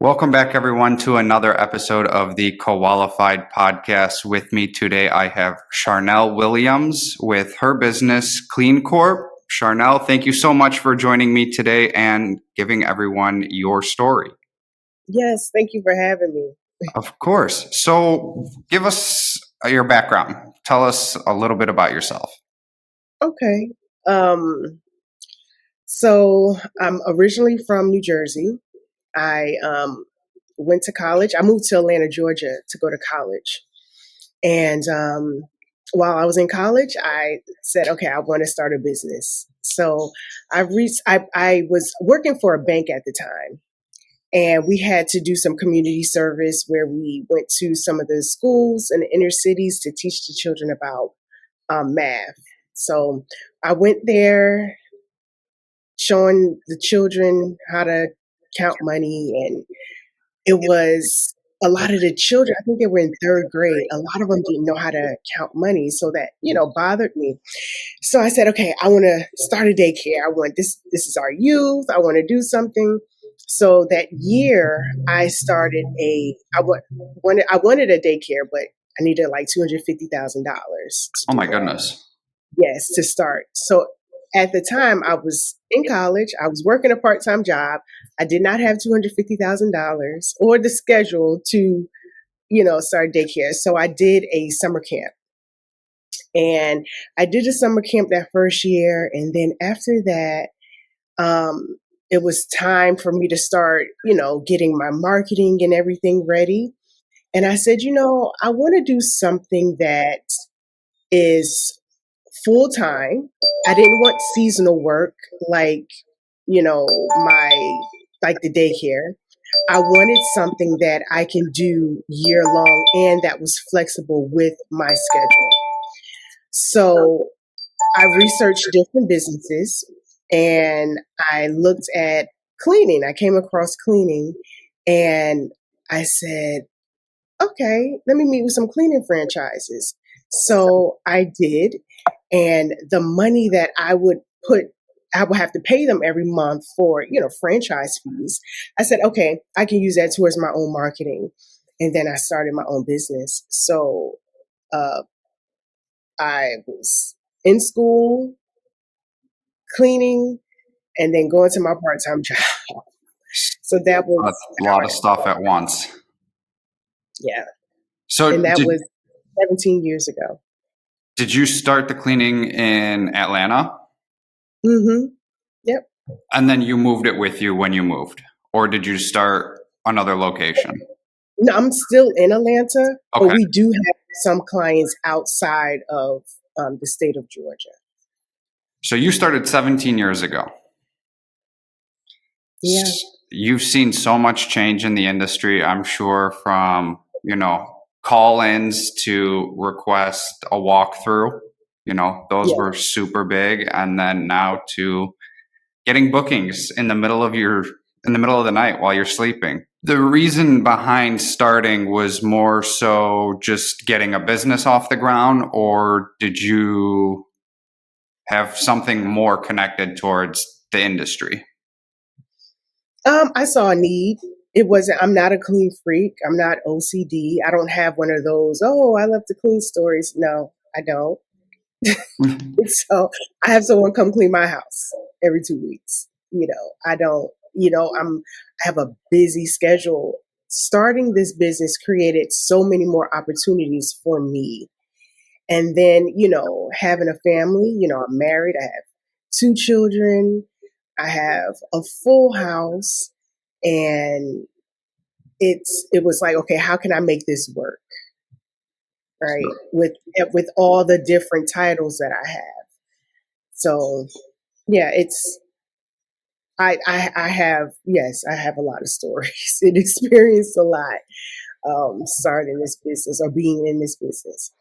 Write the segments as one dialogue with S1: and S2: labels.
S1: Welcome back, everyone, to another episode of the Qualified Podcast. With me today, I have Charnell Williams with her business, CleanCorp. Charnell, thank you so much for joining me today and giving everyone your story.
S2: Yes, thank you for having me.
S1: Of course. So give us your background. Tell us a little bit about yourself.
S2: Okay. So I'm originally from New Jersey. I went to college. I moved to Atlanta, Georgia to go to college. And while I was in college, I said, okay, I want to start a business. So I was working for a bank at the time. And we had to do some community service where we went to some of the schools in the inner cities to teach the children about math. So I went there showing the children how to count money. And it was a lot of the children, I think they were in third grade, a lot of them didn't know how to count money. So that, bothered me. So I said, okay, I want to start a daycare. I want this is our youth. I want to do something. So that year I started I wanted a daycare, but I needed like $250,000.
S1: Oh my goodness.
S2: Yes, to start. So at the time I was in college, I was working a part-time job. I did not have $250,000 or the schedule to, start daycare. So I did a summer camp. And I did a summer camp that first year. And then after that, it was time for me to start, getting my marketing and everything ready. And I said, I want to do something that is full time. I didn't want seasonal work like, like the daycare. I wanted something that I can do year long and that was flexible with my schedule. So I researched different businesses and I looked at cleaning. I came across cleaning and I said, okay, let me meet with some cleaning franchises. So I did. And the money that I would have to pay them every month for, franchise fees. I said, okay, I can use that towards my own marketing. And then I started my own business. So I was in school, cleaning, and then going to my part-time job. So that was
S1: A lot of stuff at once.
S2: Yeah.
S1: So
S2: and that was 17 years ago.
S1: Did you start the cleaning in Atlanta?
S2: Mm-hmm. Yep.
S1: And then you moved it with you when you moved? Or did you start another location?
S2: No, I'm still in Atlanta,
S1: Okay.
S2: but we do have some clients outside of the state of Georgia.
S1: So you started 17 years ago.
S2: Yeah.
S1: You've seen so much change in the industry, I'm sure, from, call-ins to request a walkthrough. Those were super big. And then now to getting bookings in the middle of the night while you're sleeping. The reason behind starting was more so just getting a business off the ground, or did you have something more connected towards the industry?
S2: I saw a need. I'm not a clean freak. I'm not OCD. I don't have one of those, oh, I love to clean stories. No, I don't. So I have someone come clean my house every 2 weeks. I don't, I have a busy schedule. Starting this business created so many more opportunities for me. And then, having a family, I'm married. I have 2 children. I have a full house. And it was like, okay, how can I make this work? Right. With all the different titles that I have. So yeah, I have a lot of stories and experienced a lot starting this business or being in this business.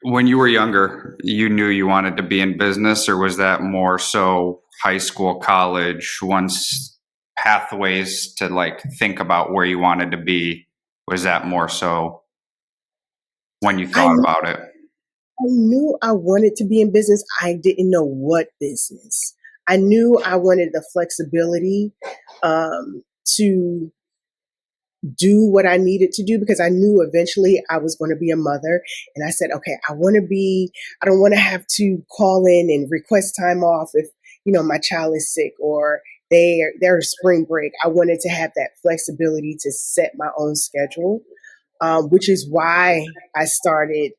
S1: When you were younger, you knew you wanted to be in business, or was that more so high school, college, once pathways to think about where you wanted to be? Was that more so when you thought about it?
S2: I knew I wanted to be in business. I didn't know what business. I knew I wanted the flexibility to do what I needed to do because I knew eventually I was going to be a mother. And I said, okay, I don't want to have to call in and request time off if, my child is sick or they're spring break. I wanted to have that flexibility to set my own schedule, which is why I started,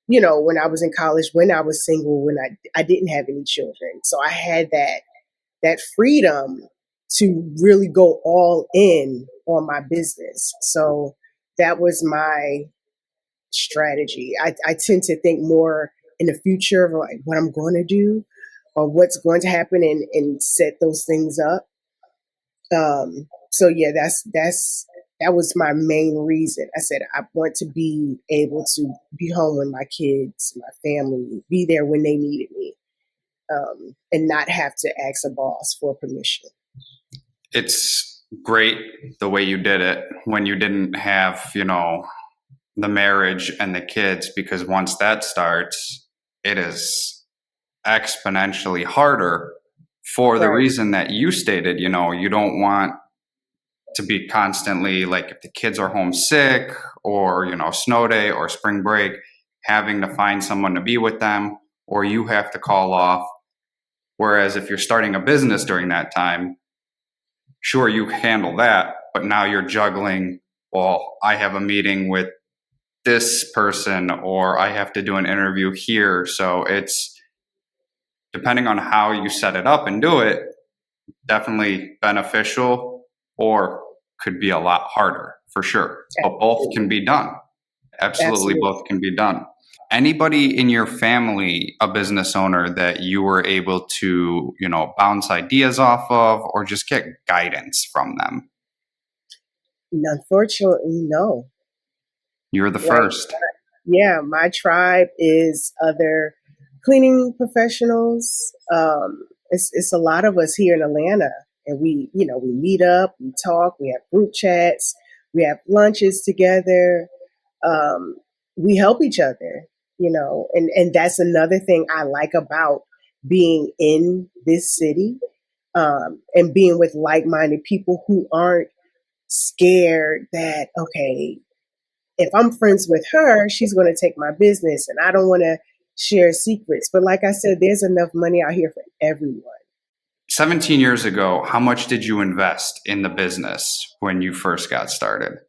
S2: when I was in college, when I was single, when I didn't have any children. So I had that freedom to really go all in on my business. So that was my strategy. I tend to think more in the future of like what I'm going to do or what's going to happen and set those things up. So yeah, that was my main reason. I said I want to be able to be home with my kids, my family, be there when they needed me, and not have to ask a boss for permission.
S1: It's great the way you did it when you didn't have, the marriage and the kids, because once that starts, it is exponentially harder for the
S2: Right.
S1: reason that you stated. You don't want to be constantly like, if the kids are homesick or, snow day or spring break, having to find someone to be with them, or you have to call off. Whereas if you're starting a business during that time, sure, you handle that, but now you're juggling, well, I have a meeting with this person or I have to do an interview here. So it's, depending on how you set it up and do it, definitely beneficial or could be a lot harder for sure. But both can be done. Absolutely, both can be done. Anybody in your family a business owner that you were able to, bounce ideas off of or just get guidance from them?
S2: Unfortunately, no.
S1: You're the first.
S2: Yeah, my tribe is other cleaning professionals. It's a lot of us here in Atlanta, and we meet up, we talk, we have group chats, we have lunches together. We help each other, and that's another thing I like about being in this city, and being with like-minded people who aren't scared that, okay, if I'm friends with her, she's going to take my business and I don't want to share secrets. But like I said, there's enough money out here for everyone.
S1: 17 years ago, how much did you invest in the business when you first got started?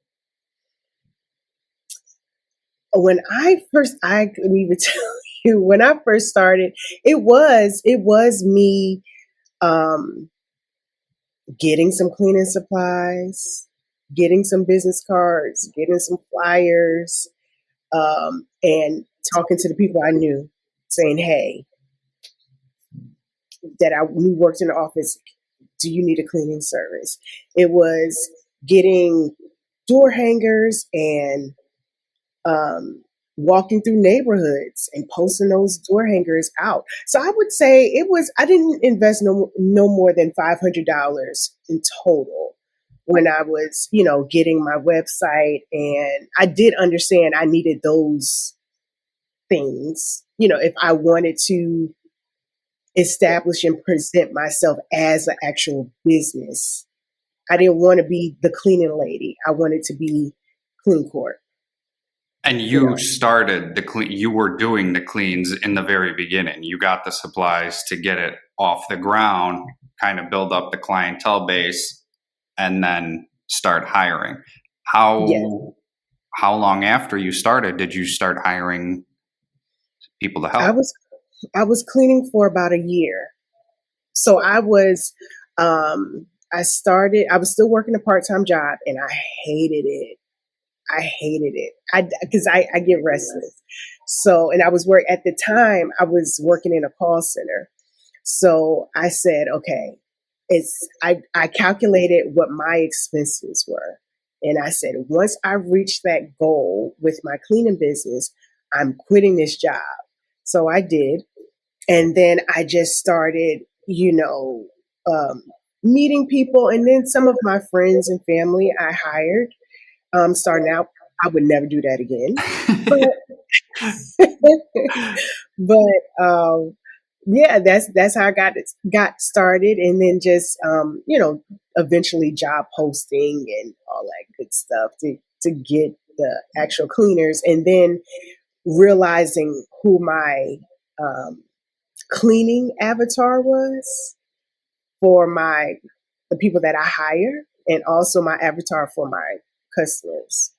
S2: When I couldn't even tell you, when I first started, it was me getting some cleaning supplies, getting some business cards, getting some flyers, and talking to the people I knew, saying, hey, that I knew worked in the office, do you need a cleaning service? It was getting door hangers and walking through neighborhoods and posting those door hangers out. So I would say I didn't invest no more than $500 in total when I was, getting my website. And I did understand I needed those things, if I wanted to establish and present myself as an actual business. I didn't want to be the cleaning lady. I wanted to be CleanCorp.
S1: And you started you were doing the cleans in the very beginning. You got the supplies to get it off the ground, kind of build up the clientele base, and then start hiring. How long after you started did you start hiring people to help?
S2: I was cleaning for about a year. So I was I was still working a part-time job and I hated it. Because I get restless. So, and at the time, I was working in a call center. So I said, okay, I calculated what my expenses were. And I said, once I reach that goal with my cleaning business, I'm quitting this job. So I did. And then I just started, meeting people. And then some of my friends and family I hired. Starting out, I would never do that again. But, but yeah, that's how I got started, and then just eventually job posting and all that good stuff to get the actual cleaners, and then realizing who my um, cleaning avatar was for the people that I hire, and also my avatar for my customers.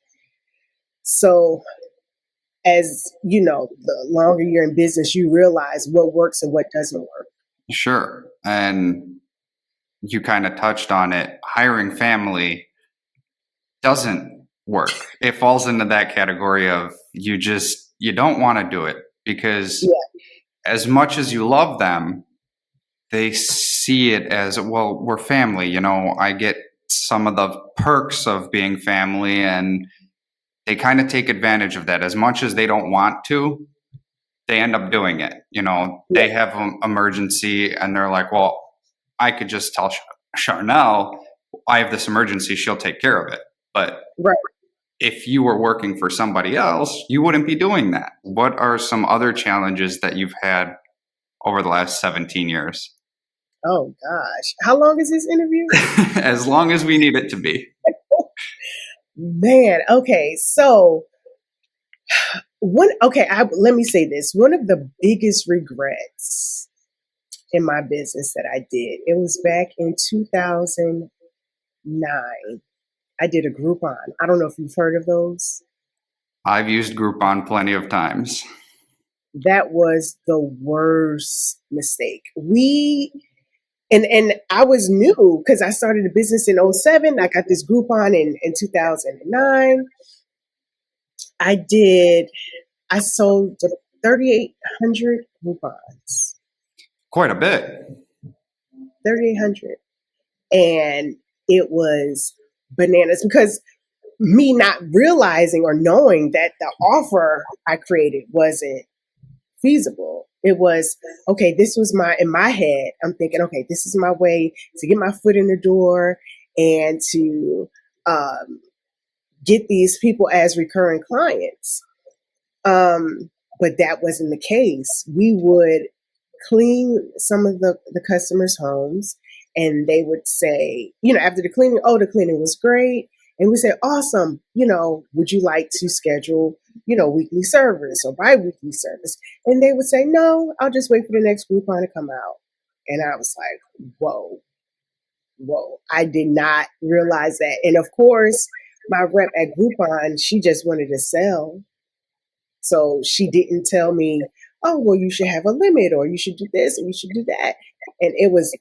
S2: So as you know, the longer you're in business, you realize what works and what doesn't work.
S1: Sure. And you kind of touched on it. Hiring family doesn't work. It falls into that category of you don't want to do it because
S2: Yeah,
S1: as much as you love them, they see it as, well, we're family. I get some of the perks of being family, and they kind of take advantage of that. As much as they don't want to, they end up doing it.
S2: yeah,
S1: They have an emergency and they're like, well, I could just tell Charnell, I have this emergency, she'll take care of it. But
S2: right.
S1: if you were working for somebody else, you wouldn't be doing that. What are some other challenges that you've had over the last 17 years?
S2: Oh gosh, how long is this interview?
S1: As long as we need it to be.
S2: Man, okay, so let me say this. One of the biggest regrets in my business that I did, it was back in 2009. I did a Groupon. I don't know if you've heard of those.
S1: I've used Groupon plenty of times.
S2: That was the worst mistake. And I was new because I started a business in '07. I got this Groupon in 2009. I sold 3,800 Groupons.
S1: Quite a bit.
S2: 3,800. And it was bananas because me not realizing or knowing that the offer I created wasn't feasible. It was, okay, in my head, I'm thinking, okay, this is my way to get my foot in the door and to get these people as recurring clients. But that wasn't the case. We would clean some of the customers' homes, and they would say, after the cleaning, oh, the cleaning was great. And we say, awesome, would you like to schedule, weekly service or bi-weekly service? And they would say, no, I'll just wait for the next Groupon to come out. And I was like, whoa, I did not realize that. And of course, my rep at Groupon, she just wanted to sell. So she didn't tell me, oh, well, you should have a limit, or you should do this, or you should do that. And it was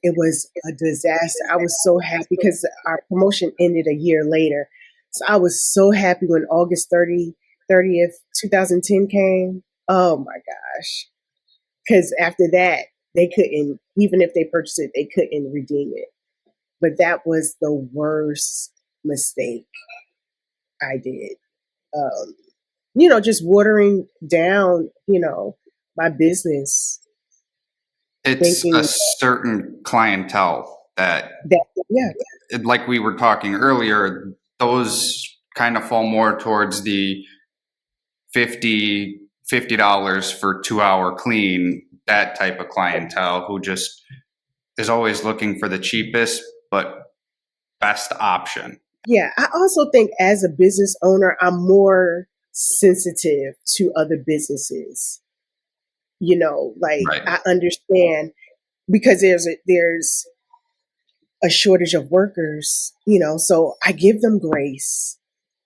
S2: a disaster. I was so happy because our promotion ended a year later. So I was so happy when August 30th, 2010 came. Oh my gosh. Because after that, they couldn't, even if they purchased it, they couldn't redeem it. But that was the worst mistake I did. Just watering down, my business,
S1: It's a
S2: thinking
S1: certain clientele that,
S2: that, yeah,
S1: like we were talking earlier, those kind of fall more towards the 50 $50 for 2-hour clean, that type of clientele who just is always looking for the cheapest but best option.
S2: yeah. I also think as a business owner, I'm more sensitive to other businesses. Like
S1: Right.
S2: I understand because there's a shortage of workers, so I give them grace,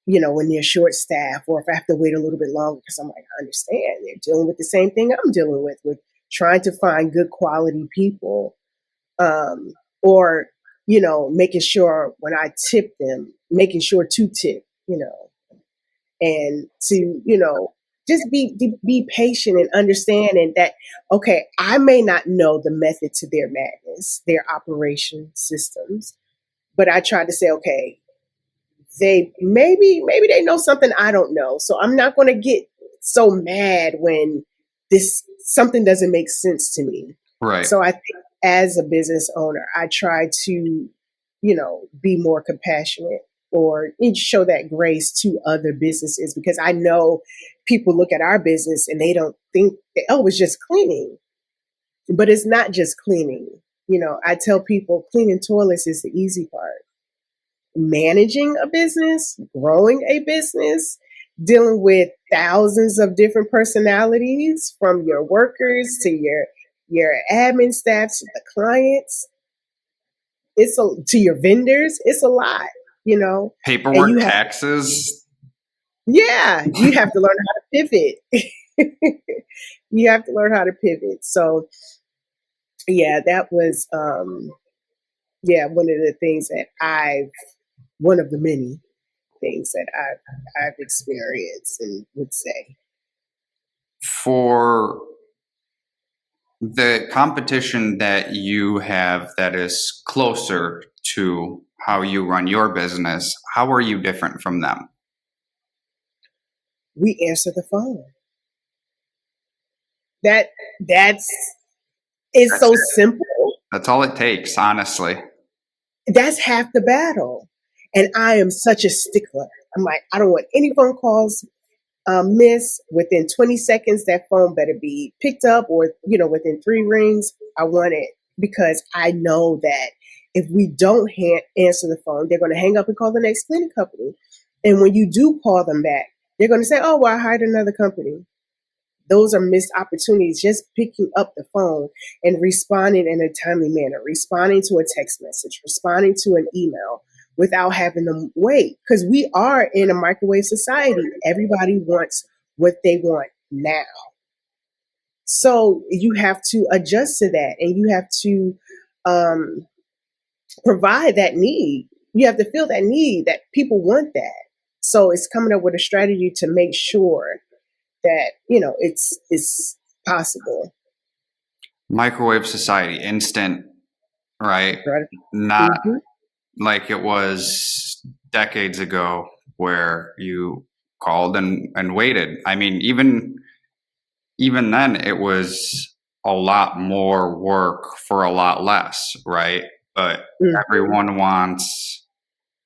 S2: when they're short staffed or if I have to wait a little bit longer because I'm like, I understand they're dealing with the same thing I'm dealing with trying to find good quality people. Or, making sure when I tip them, making sure to tip, and to, just be patient and understanding that, okay, I may not know the method to their madness, their operation systems, but I try to say, okay, they maybe they know something I don't know. So I'm not going to get so mad when this something doesn't make sense to me.
S1: Right.
S2: So I think as a business owner, I try to, be more compassionate or show that grace to other businesses because I know people look at our business and they don't think that, oh, it's just cleaning. But it's not just cleaning. I tell people cleaning toilets is the easy part. Managing a business, growing a business, dealing with thousands of different personalities, from your workers to your admin staff to the clients, to your vendors, it's a lot, and
S1: Paperwork, taxes.
S2: you have to learn how to pivot. You have to learn how to pivot. So yeah, that was one of the things that one of the many things that I've experienced and would say.
S1: For the competition that you have that is closer to how you run your business, how are you different from them?
S2: We answer the phone. That's it's
S1: That's
S2: so
S1: it.
S2: simple.
S1: That's all it takes, honestly.
S2: That's half the battle. And I am such a stickler. I'm like, I don't want any phone calls miss. Within 20 seconds, that phone better be picked up, or, within 3 rings, I want it, because I know that if we don't answer the phone, they're going to hang up and call the next cleaning company. And when you do call them back, they're going to say, oh, well, I hired another company. Those are missed opportunities. Just picking up the phone and responding in a timely manner, responding to a text message, responding to an email without having them wait. Because we are in a microwave society. Everybody wants what they want now. So you have to adjust to that, and you have to provide that need. You have to fill that need, that people want that. So it's coming up with a strategy to make sure that it's possible.
S1: Microwave society, instant, right?
S2: Right.
S1: Not
S2: Mm-hmm.
S1: like it was decades ago where you called and waited. I mean, even then it was a lot more work for a lot less, right? But
S2: Mm-hmm.
S1: everyone wants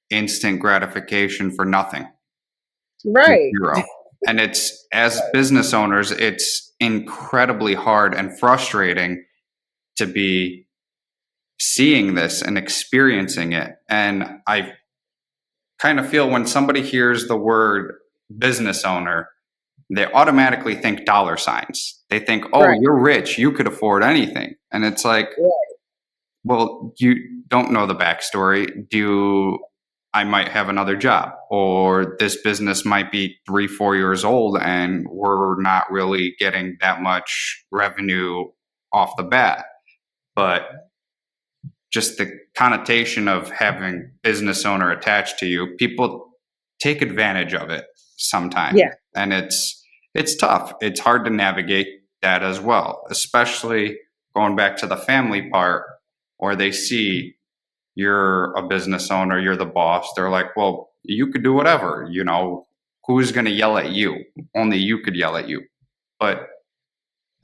S1: instant gratification for nothing.
S2: Right.
S1: Zero. And it's, as business owners, it's incredibly hard and frustrating to be seeing this and experiencing it. And I kind of feel when somebody hears the word business owner, they automatically think dollar signs. They think, oh,
S2: Right.
S1: you're rich, you could afford anything. And it's like,
S2: Right.
S1: well, you don't know the backstory. I might have another job, or this business might be 3, 4 years old and we're not really getting that much revenue off the bat. But just the connotation of having business owner attached to you, people take advantage of it sometimes.
S2: Yeah.
S1: And it's tough. It's hard to navigate that as well, especially going back to the family part, or they see you're a business owner, you're the boss. They're like, well, you could do whatever, who's going to yell at you? Only you could yell at you. But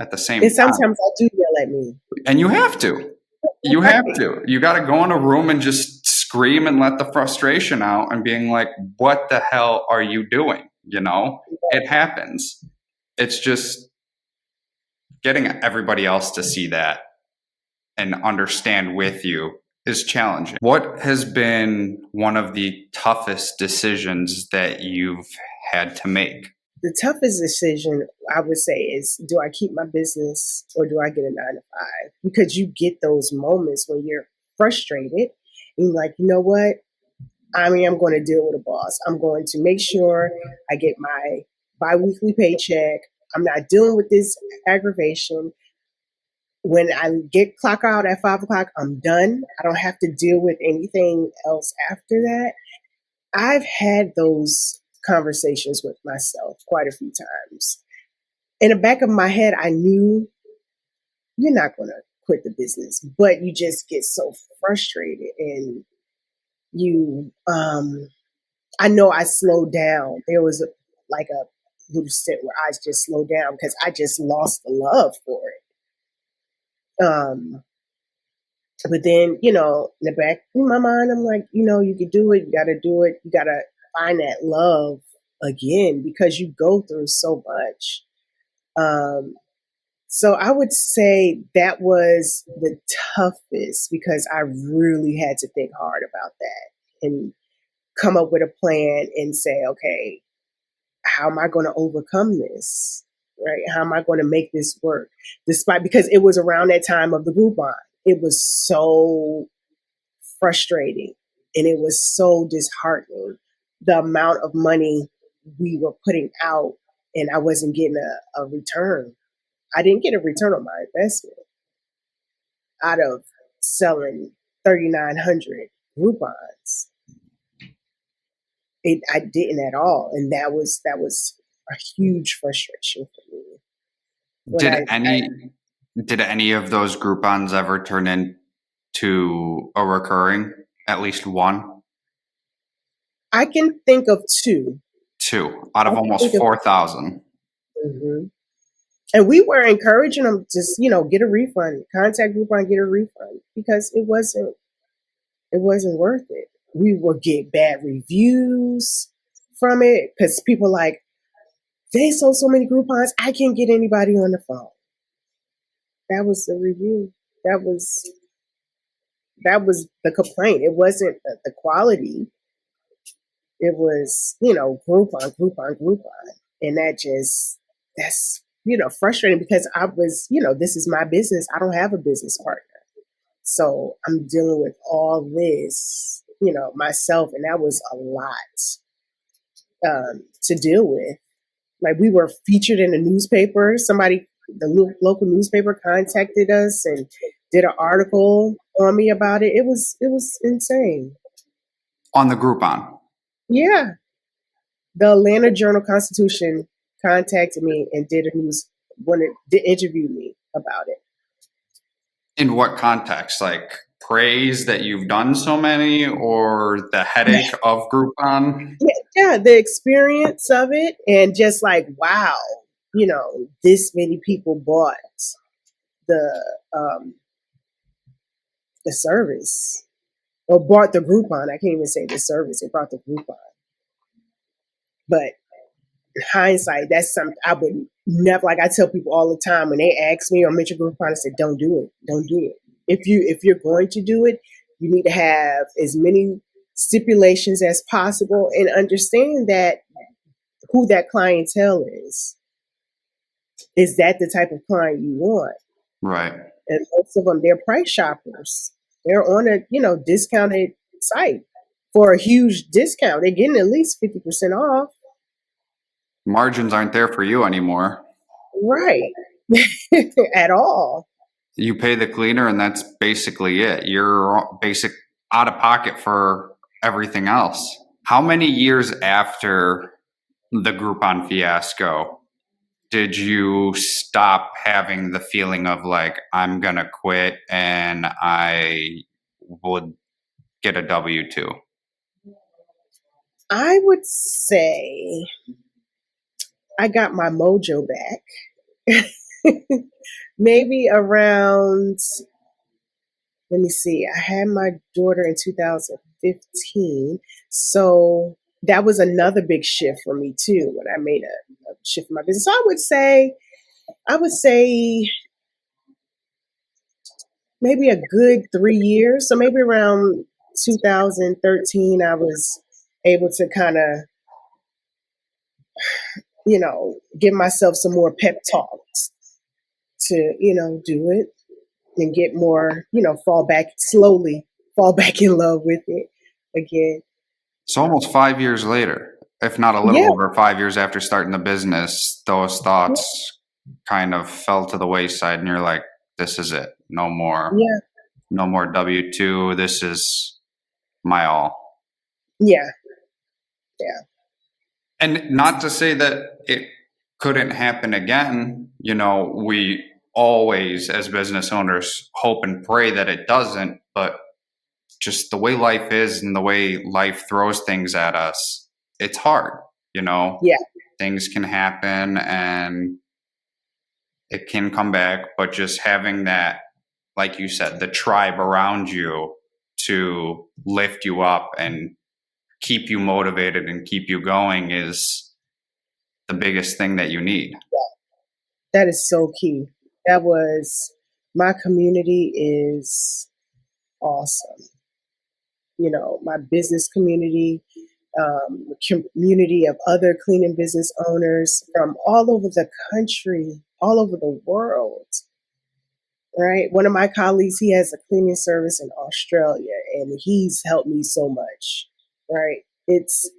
S1: at the same
S2: And
S1: time,
S2: sometimes I do yell at me.
S1: and you have to. You have to. You got to go in a room and just scream and let the frustration out and being like, what the hell are you doing? It happens. It's just getting everybody else to see that and understand with you is challenging. What has been one of the toughest decisions that you've had to make?
S2: The toughest decision, I would say, is, do I keep my business or do I get a 9 to 5? Because you get those moments when you're frustrated and you're like, you know what? I'm going to deal with a boss. I'm going to make sure I get my biweekly paycheck. I'm not dealing with this aggravation. When I get clock out at 5 o'clock, I'm done. I don't have to deal with anything else after that. I've had those conversations with myself quite a few times. In the back of my head, I knew you're not going to quit the business, but you just get so frustrated, and I know I slowed down. There was like a little stint where I just slowed down because I just lost the love for it. But then, in the back of my mind, I'm like, you can do it. You got to do it. You got to find that love again, because you go through so much. So I would say that was the toughest because I really had to think hard about that and come up with a plan and say, okay, how am I going to overcome this? Right? How am I going to make this work? Despite, because it was around that time of the Groupon. It was so frustrating and it was so disheartening. The amount of money we were putting out and I wasn't getting a return. I didn't get a return on my investment out of selling 3,900 Groupons. I didn't at all, and that was a huge frustration for me. When
S1: Did any of those Groupons ever turn into a recurring? At least one,
S2: I can think of two.
S1: two out
S2: I
S1: of
S2: can
S1: almost
S2: think of
S1: 4,000.
S2: hmm And we were encouraging them to, get a refund, contact Groupon, get a refund because it wasn't worth it. We would get bad reviews from it because people like they sold so many Groupons, I can't get anybody on the phone. That was the review. That was that was the complaint. It wasn't the quality. It was, Groupon, Groupon, Groupon. And that's, frustrating because I was, this is my business. I don't have a business partner. So I'm dealing with all this, myself. And that was a lot to deal with. Like we were featured in a newspaper. The local newspaper contacted us and did an article on me about it. It was insane.
S1: On the Groupon.
S2: Yeah, the Atlanta Journal Constitution contacted me and did interview me about it.
S1: In what context? Like praise that you've done so many, or the headache of Groupon?
S2: Yeah, the experience of it, and just like wow, this many people bought the um, the service or bought the Groupon. I can't even say the service; they bought the Groupon. But in hindsight, that's something I would never. Like I tell people all the time when they ask me or mention Groupon, I say, "Don't do it. Don't do it. If you're going to do it, you need to have as many stipulations as possible and understand that who that clientele is. Is that the type of client you want?
S1: Right.
S2: And most of them, they're price shoppers. They're on a discounted site for a huge discount. They're getting at least 50% off.
S1: Margins aren't there for you anymore.
S2: Right. At all.
S1: You pay the cleaner, and that's basically it. You're basic out of pocket for everything else. How many years after the Groupon fiasco did you stop having the feeling of like, I'm going to quit and I would get a W-2?
S2: I would say I got my mojo back. Maybe around, let me see, I had my daughter in 2015. So that was another big shift for me too when I made a shift in my business. So I would say maybe a good 3 years. So maybe around 2013, I was able to kind of, give myself some more pep talks to, do it and get more, fall back in love with it again.
S1: So almost 5 years later, if not a little
S2: Yeah.
S1: over 5 years after starting the business, those thoughts kind of fell to the wayside and you're like, this is it. No more,
S2: Yeah.
S1: no more W-2. This is my all.
S2: Yeah. Yeah.
S1: And not to say that it couldn't happen again. We always, as business owners, hope and pray that it doesn't, but just the way life is and the way life throws things at us, it's hard.
S2: Yeah.
S1: Things can happen and it can come back, but just having that, like you said, the tribe around you to lift you up and keep you motivated and keep you going is the biggest thing that you need.
S2: That is so key. That was, my community is awesome. My business community, community of other cleaning business owners from all over the country, all over the world. Right. One of my colleagues, he has a cleaning service in Australia, and he's helped me so much. Right. It's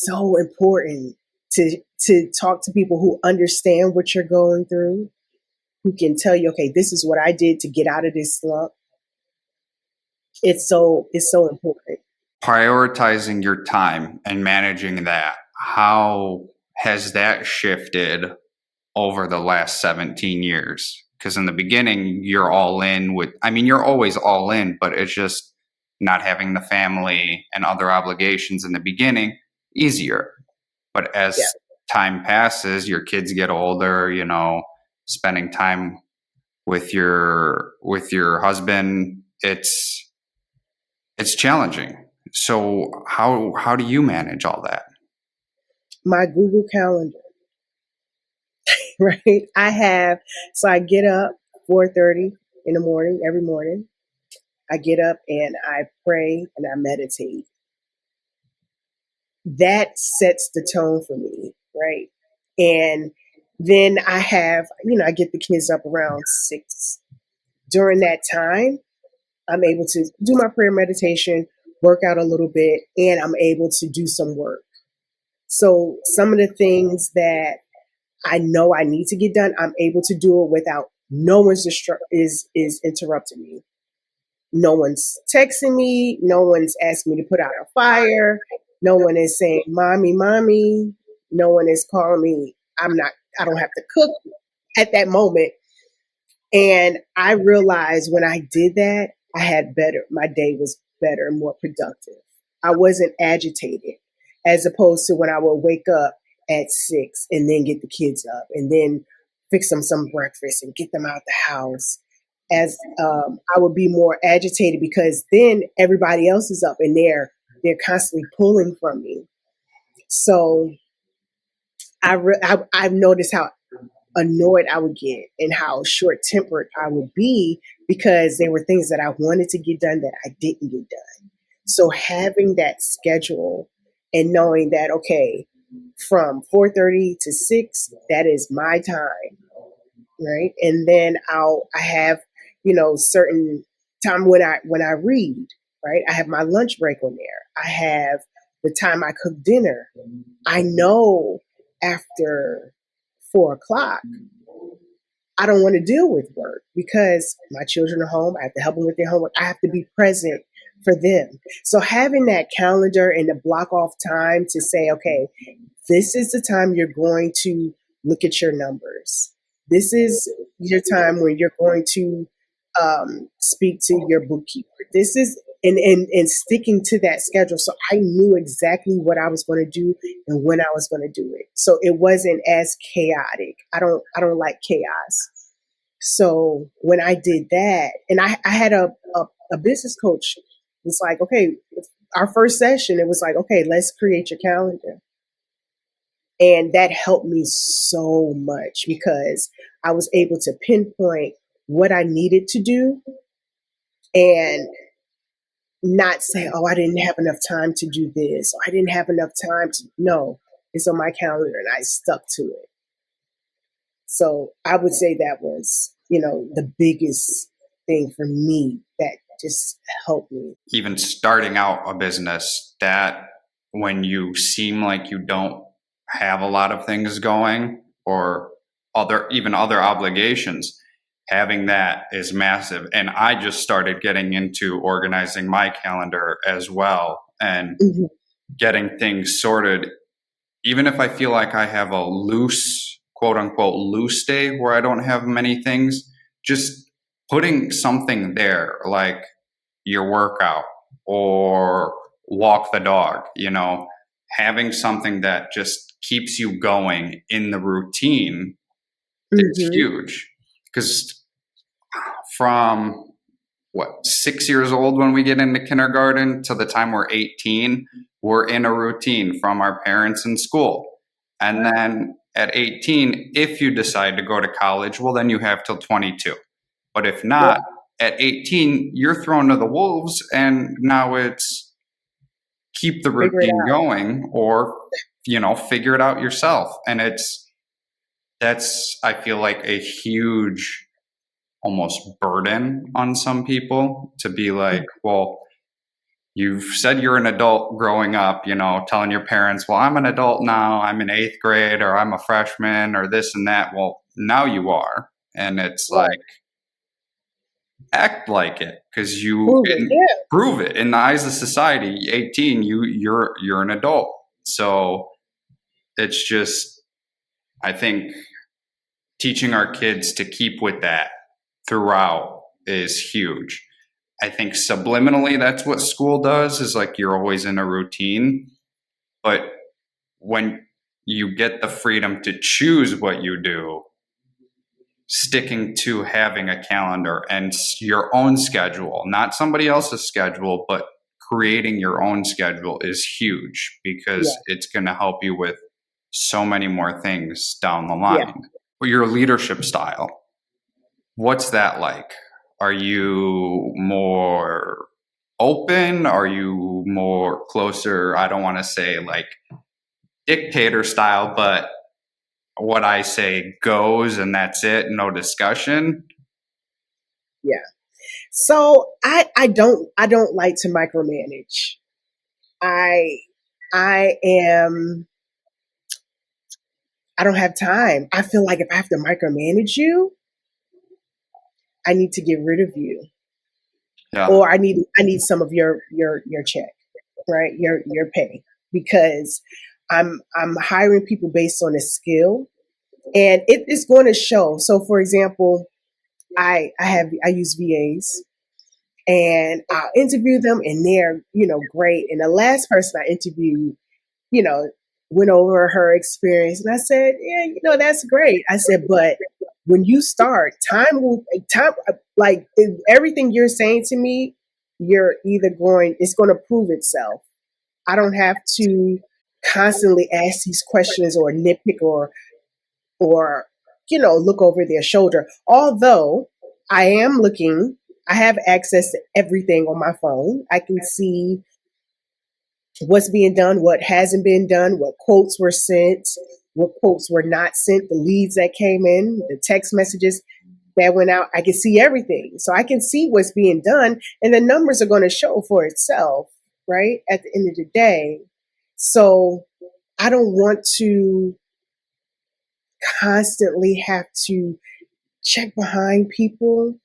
S2: so important to talk to people who understand what you're going through, who can tell you, okay, this is what I did to get out of this slump. It's so important.
S1: Prioritizing your time and managing that, how has that shifted over the last 17 years? Because in the beginning, you're all in with, I mean, you're always all in, but it's just not having the family and other obligations in the beginning easier. But
S2: Yeah.
S1: as time passes, your kids get older, spending time with your husband, it's challenging. So how do you manage all that?
S2: My Google Calendar, right? So I get up 4:30 in the morning every morning. I get up and I pray and I meditate. That sets the tone for me, right? And then I get the kids up around 6. During that time, I'm able to do my prayer meditation, work out a little bit, and I'm able to do some work. So some of the things that I know I need to get done, I'm able to do it without no one's is interrupting me. No one's texting me. No one's asking me to put out a fire. No one is saying, "Mommy, mommy." No one is calling me. I don't have to cook at that moment. And I realized when I did that, my day was better and more productive. I wasn't agitated as opposed to when I would wake up at 6 and then get the kids up and then fix them some breakfast and get them out the house. As I would be more agitated because then everybody else is up and they're constantly pulling from me. So I've noticed how annoyed I would get and how short tempered I would be because there were things that I wanted to get done that I didn't get done. So having that schedule and knowing that, okay, from 4:30 to 6, that is my time, right? And then I have, certain time when I read, right? I have my lunch break on there. I have the time I cook dinner. I know after 4 o'clock, I don't want to deal with work because my children are home. I have to help them with their homework. I have to be present for them. So having that calendar and to block off time to say, okay, this is the time you're going to look at your numbers. This is your time when you're going to speak to your bookkeeper. This is and sticking to that schedule. So I knew exactly what I was going to do and when I was going to do it. So it wasn't as chaotic. I don't like chaos. So when I did that, and I had a business coach, was like, okay, our first session, it was like, okay, let's create your calendar. And that helped me so much because I was able to pinpoint what I needed to do and not say, oh, I didn't have enough time to do this, or I didn't have enough time to. No, it's on my calendar and I stuck to it. So I would say that was, the biggest thing for me that just helped me.
S1: Even starting out a business, that when you seem like you don't have a lot of things going or other obligations, having that is massive. And I just started getting into organizing my calendar as well and
S2: Mhm.
S1: getting things sorted. Even if I feel like I have a loose, quote unquote, loose day where I don't have many things, just putting something there like your workout or walk the dog, having something that just keeps you going in the routine is
S2: Mhm.
S1: huge. Because from 6 years old when we get into kindergarten to the time we're 18, we're in a routine from our parents in school. And then at 18, if you decide to go to college, well, then you have till 22. But if
S2: Yeah.
S1: not, at 18, you're thrown to the wolves, and now it's keep the
S2: Figure it
S1: routine
S2: out.
S1: going, or, figure it out yourself. And that's, I feel like, a huge almost burden on some people to be like, well, you've said you're an adult growing up, telling your parents, well, I'm an adult now, I'm in 8th grade, or I'm a freshman, or this and that. Well, now you are. And it's
S2: Right.
S1: like, act like it, because
S2: Prove it. Yeah.
S1: prove it in the eyes of society. 18, you're an adult. So it's just, I think, teaching our kids to keep with that throughout is huge. I think subliminally that's what school does, is like you're always in a routine. But when you get the freedom to choose what you do, sticking to having a calendar and your own schedule, not somebody else's schedule, but creating your own schedule is huge, because it's going to help you with so many more things down the line. Your leadership style, what's that like? Are you more open? Are you more closer? I don't want to say like dictator style, but what I say goes and that's it, no discussion.
S2: Yeah. So I don't like to micromanage. I am I don't have time. I feel like if I have to micromanage you, I need to get rid of you.
S1: Yeah.
S2: Or I need some of your check, right? Your pay, because I'm hiring people based on a skill, and it is going to show. So for example, I use VAs, and I'll interview them, and they're great. And the last person I interviewed, went over her experience, and I said, yeah, that's great. I said, but when you start, time like everything you're saying to me, it's going to prove itself. I don't have to constantly ask these questions or nitpick or look over their shoulder. Although I have access to everything on my phone. I can see what's being done, what hasn't been done, what quotes were sent, what quotes were not sent, the leads that came in, the text messages that went out. I can see everything. So I can see what's being done, and the numbers are going to show for itself, right? At the end of the day. So I don't want to constantly have to check behind people.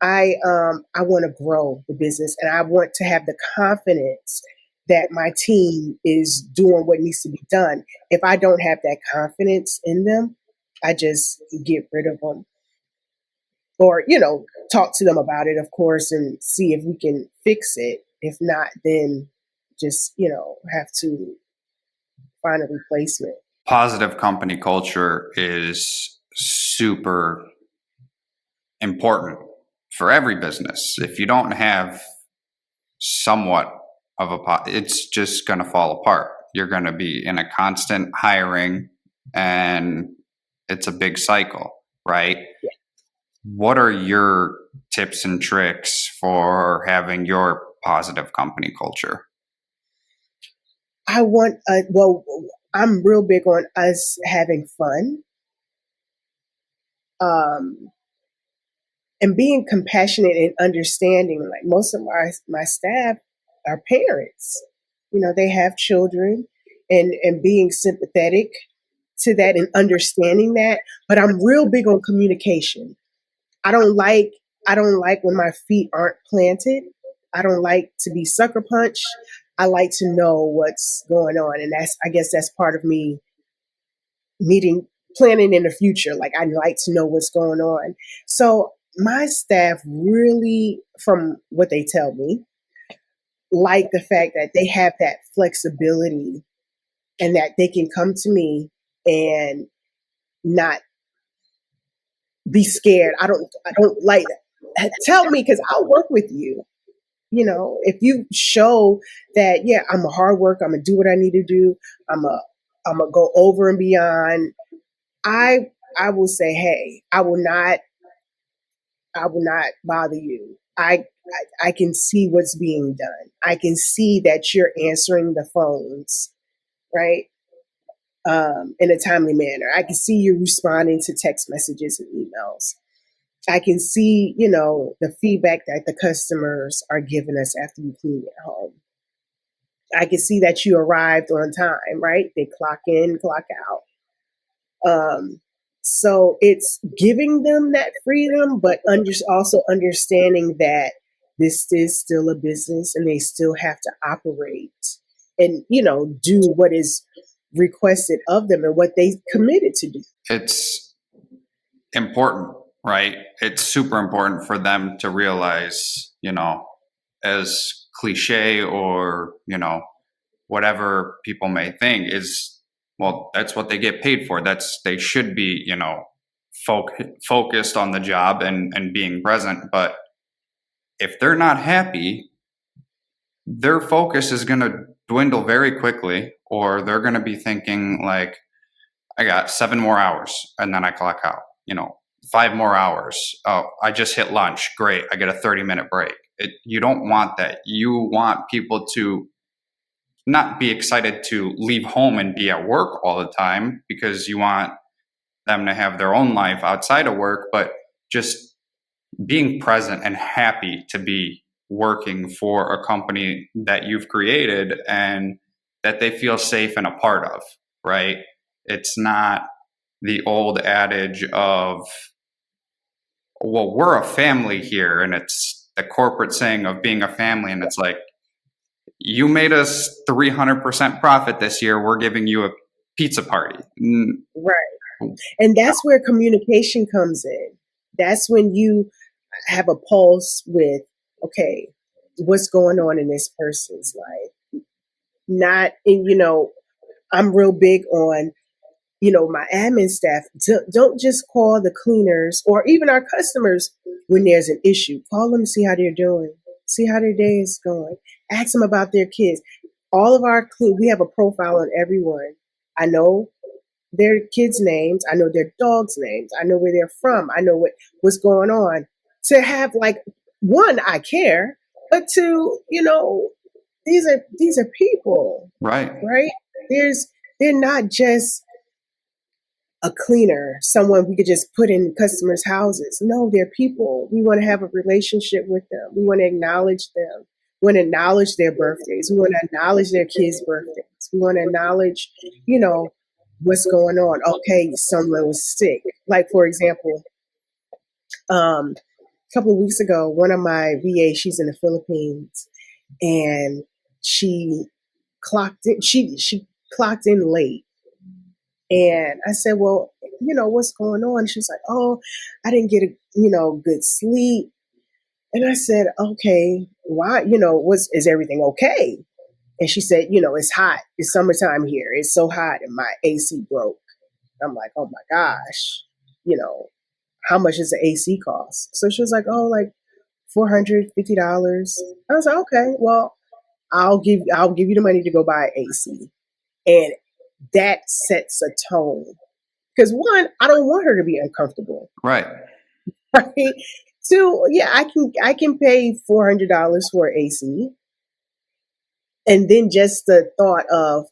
S2: I want to grow the business, and I want to have the confidence that my team is doing what needs to be done. If I don't have that confidence in them, I just get rid of them, or talk to them about it, of course, and see if we can fix it. If not, then just have to find a replacement.
S1: Positive company culture is super important for every business. If you don't have somewhat of it's just going to fall apart. You're going to be in a constant hiring, and it's a big cycle, right?
S2: Yeah.
S1: What are your tips and tricks for having your positive company culture?
S2: I'm real big on us having fun, and being compassionate and understanding. Like most of my staff are parents, they have children, and being sympathetic to that and understanding that. But I'm real big on communication. I don't like when my feet aren't planted. I don't like to be sucker punched. I like to know what's going on, and I guess that's part of me planning in the future. Like I like to know what's going on. So my staff really, from what they tell me, like the fact that they have that flexibility, and that they can come to me and not be scared. I don't like that. Tell me, because I'll work with you. If you show that, yeah, I'm a hard worker, I'm gonna do what I need to do. I'm a go over and beyond. I will say, hey, I will not bother you. I can see what's being done. I can see that you're answering the phones, right? In a timely manner. I can see you responding to text messages and emails. I can see, the feedback that the customers are giving us after you clean at home. I can see that you arrived on time, right? They clock in, clock out. So it's giving them that freedom, but also understanding that this is still a business and they still have to operate and, do what is requested of them and what they committed to do.
S1: It's important, right? It's super important for them to realize, as cliche or, whatever people may think is, well, that's what they get paid for. They should be, focused on the job and being present. But if they're not happy, their focus is going to dwindle very quickly, or they're going to be thinking like, I got 7 more hours and then I clock out, 5 more hours. Oh, I just hit lunch. Great. I get a 30-minute break. You don't want that. You want people to not be excited to leave home and be at work all the time, because you want them to have their own life outside of work, but just being present and happy to be working for a company that you've created and that they feel safe and a part of, right? It's not the old adage of, well, we're a family here, and it's the corporate saying of being a family, and it's like, you made us 300% profit this year, we're giving you a pizza party.
S2: Right. And that's where communication comes in. That's when you have a pulse with, okay, what's going on in this person's life? Not, I'm real big on, my admin staff. Don't just call the cleaners or even our customers when there's an issue. Call them, see how they're doing, see how their day is going. Ask them about their kids. All of we have a profile on everyone. I know their kids' names. I know their dogs' names. I know where they're from. I know what's going on. To have one, I care, but two, these are people,
S1: Right.
S2: right? They're not just a cleaner, someone we could just put in customers' houses. No, they're people. We want to have a relationship with them. We want to acknowledge them. We want to acknowledge their birthdays. We want to acknowledge their kids' birthdays. We want to acknowledge, what's going on. Okay, someone was sick. Like, for example, a couple of weeks ago, one of my VA, she's in the Philippines, and she clocked in. She clocked in late, and I said, "Well, what's going on?" She's like, "Oh, I didn't get good sleep." And I said, "Okay, why? Is everything okay?" And she said, "It's hot. It's summertime here. It's so hot, and my AC broke." I'm like, "Oh my gosh, how much does the AC cost?" So she was like, "Oh, like $450." I was like, "Okay, well, I'll give you the money to go buy AC." And that sets a tone. Because one, I don't want her to be uncomfortable.
S1: Right.
S2: Right. Two, yeah, I can pay $400 for AC. And then just the thought of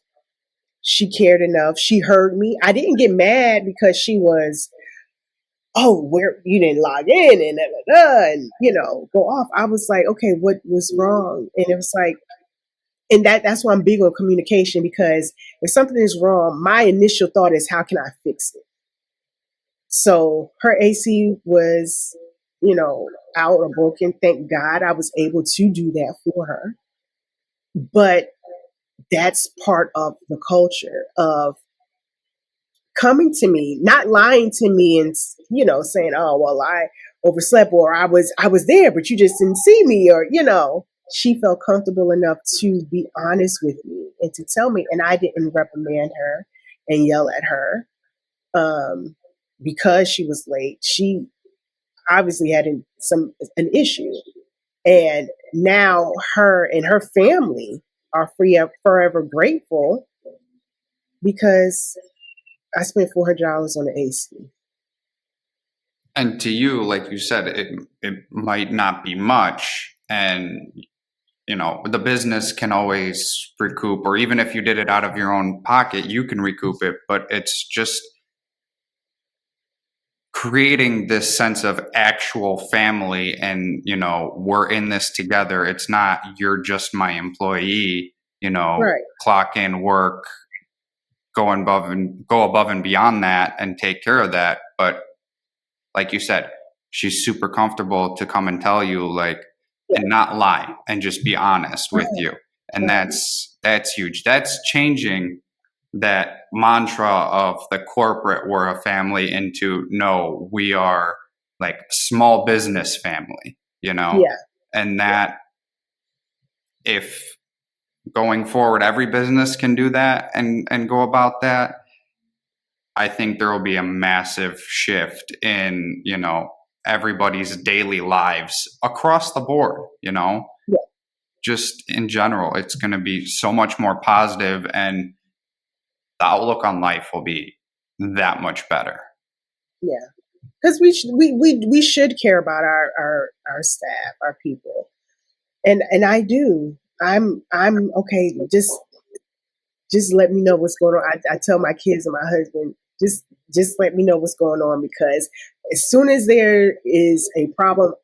S2: she cared enough, she heard me. I didn't get mad because she was, oh, where you didn't log in and and go off. I was like, okay, what was wrong? And it was like, and that's why I'm big on communication, because if something is wrong, my initial thought is, how can I fix it? So her AC was, out or broken. Thank God I was able to do that for her. But that's part of the culture of coming to me, not lying to me and, saying, "Oh, well, I overslept," or I was there, but you just didn't see me, or, she felt comfortable enough to be honest with me and to tell me, and I didn't reprimand her and yell at her because she was late. She obviously had an issue, and now her and her family are forever grateful because I spent $400 on the AC.
S1: And to you, like you said, it might not be much, and the business can always recoup, or even if you did it out of your own pocket, you can recoup it. But it's just creating this sense of actual family, and we're in this together. It's not you're just my employee.
S2: Right.
S1: Clock in, work, go above and beyond that, and take care of that. But like you said, she's super comfortable to come and tell you, like,
S2: Yeah.
S1: and not lie, and just be honest with you. And that's huge. That's changing that mantra of the corporate we're a family into no, we are like small business family,
S2: Yeah.
S1: and that if going forward every business can do that and go about that, I think there will be a massive shift in, everybody's daily lives across the board,
S2: Yeah.
S1: just in general. It's going to be so much more positive, and the outlook on life will be that much better.
S2: Yeah. Because we should care about our staff, our people, and I do. I'm okay. Just let me know what's going on. I tell my kids and my husband, just let me know what's going on, because as soon as there is a problem,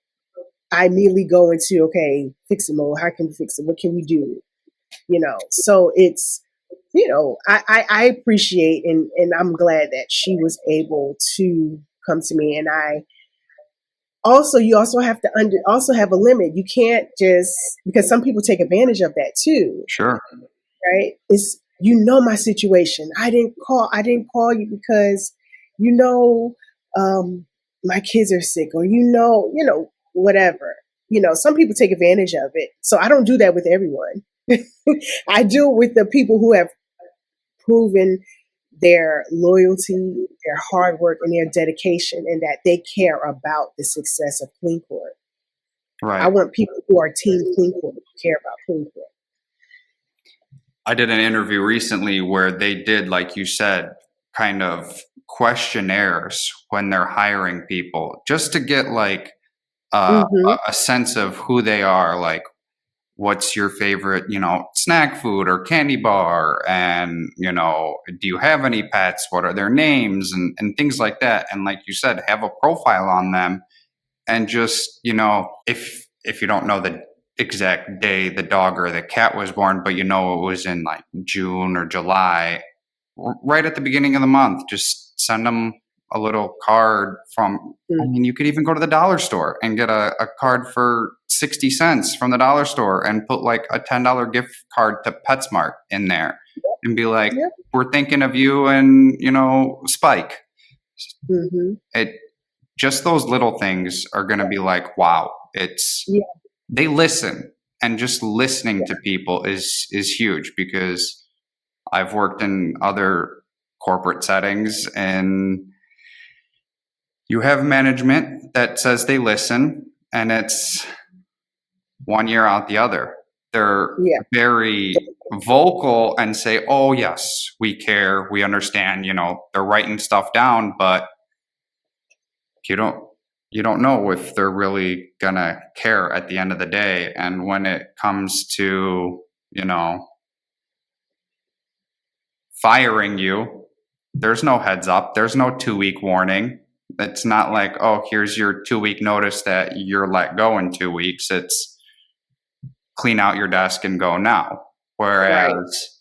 S2: I immediately go into, okay, fix it mode. How can we fix it? What can we do? So it's, I appreciate, and I'm glad that she was able to come to me. And you also have to also have a limit. You can't just, because some people take advantage of that too,
S1: Sure.
S2: right? It's, my situation. I didn't call you because, um, my kids are sick, or whatever. Some people take advantage of it. So I don't do that with everyone. I do it with the people who have proven their loyalty, their hard work, and their dedication, and that they care about the success of CleanCorp. I
S1: Right.
S2: want people who are Team CleanCorp to care about CleanCorp.
S1: I did an interview recently where they did, like you said, kind of questionnaires when they're hiring people, just to get like
S2: Mm-hmm.
S1: a sense of who they are. Like, what's your favorite, snack food or candy bar? And, do you have any pets? What are their names? And things like that. And like you said, have a profile on them, and just, if you don't know the exact day the dog or the cat was born, but it was in like June or July, right at the beginning of the month, just send them a little card from, I
S2: Mm-hmm.
S1: mean, you could even go to the dollar store and get a card for 60 cents from the dollar store, and put like a $10 gift card to PetSmart in there, and be like,
S2: Yep.
S1: we're thinking of you and, Spike.
S2: Mm-hmm.
S1: It just those little things are going to be like, wow,
S2: Yeah.
S1: they listen, and just listening
S2: Yeah.
S1: to people is huge, because I've worked in other corporate settings, and you have management that says they listen, and it's one year out the other. They're
S2: Yeah.
S1: very vocal and say, oh yes, we care, we understand, they're writing stuff down, but you don't know if they're really gonna care at the end of the day. And when it comes to, firing you, there's no heads up, there's no 2 week warning. It's not like, oh, here's your 2 week notice that you're let go in 2 weeks. It's clean out your desk and go now.
S2: Right.
S1: Whereas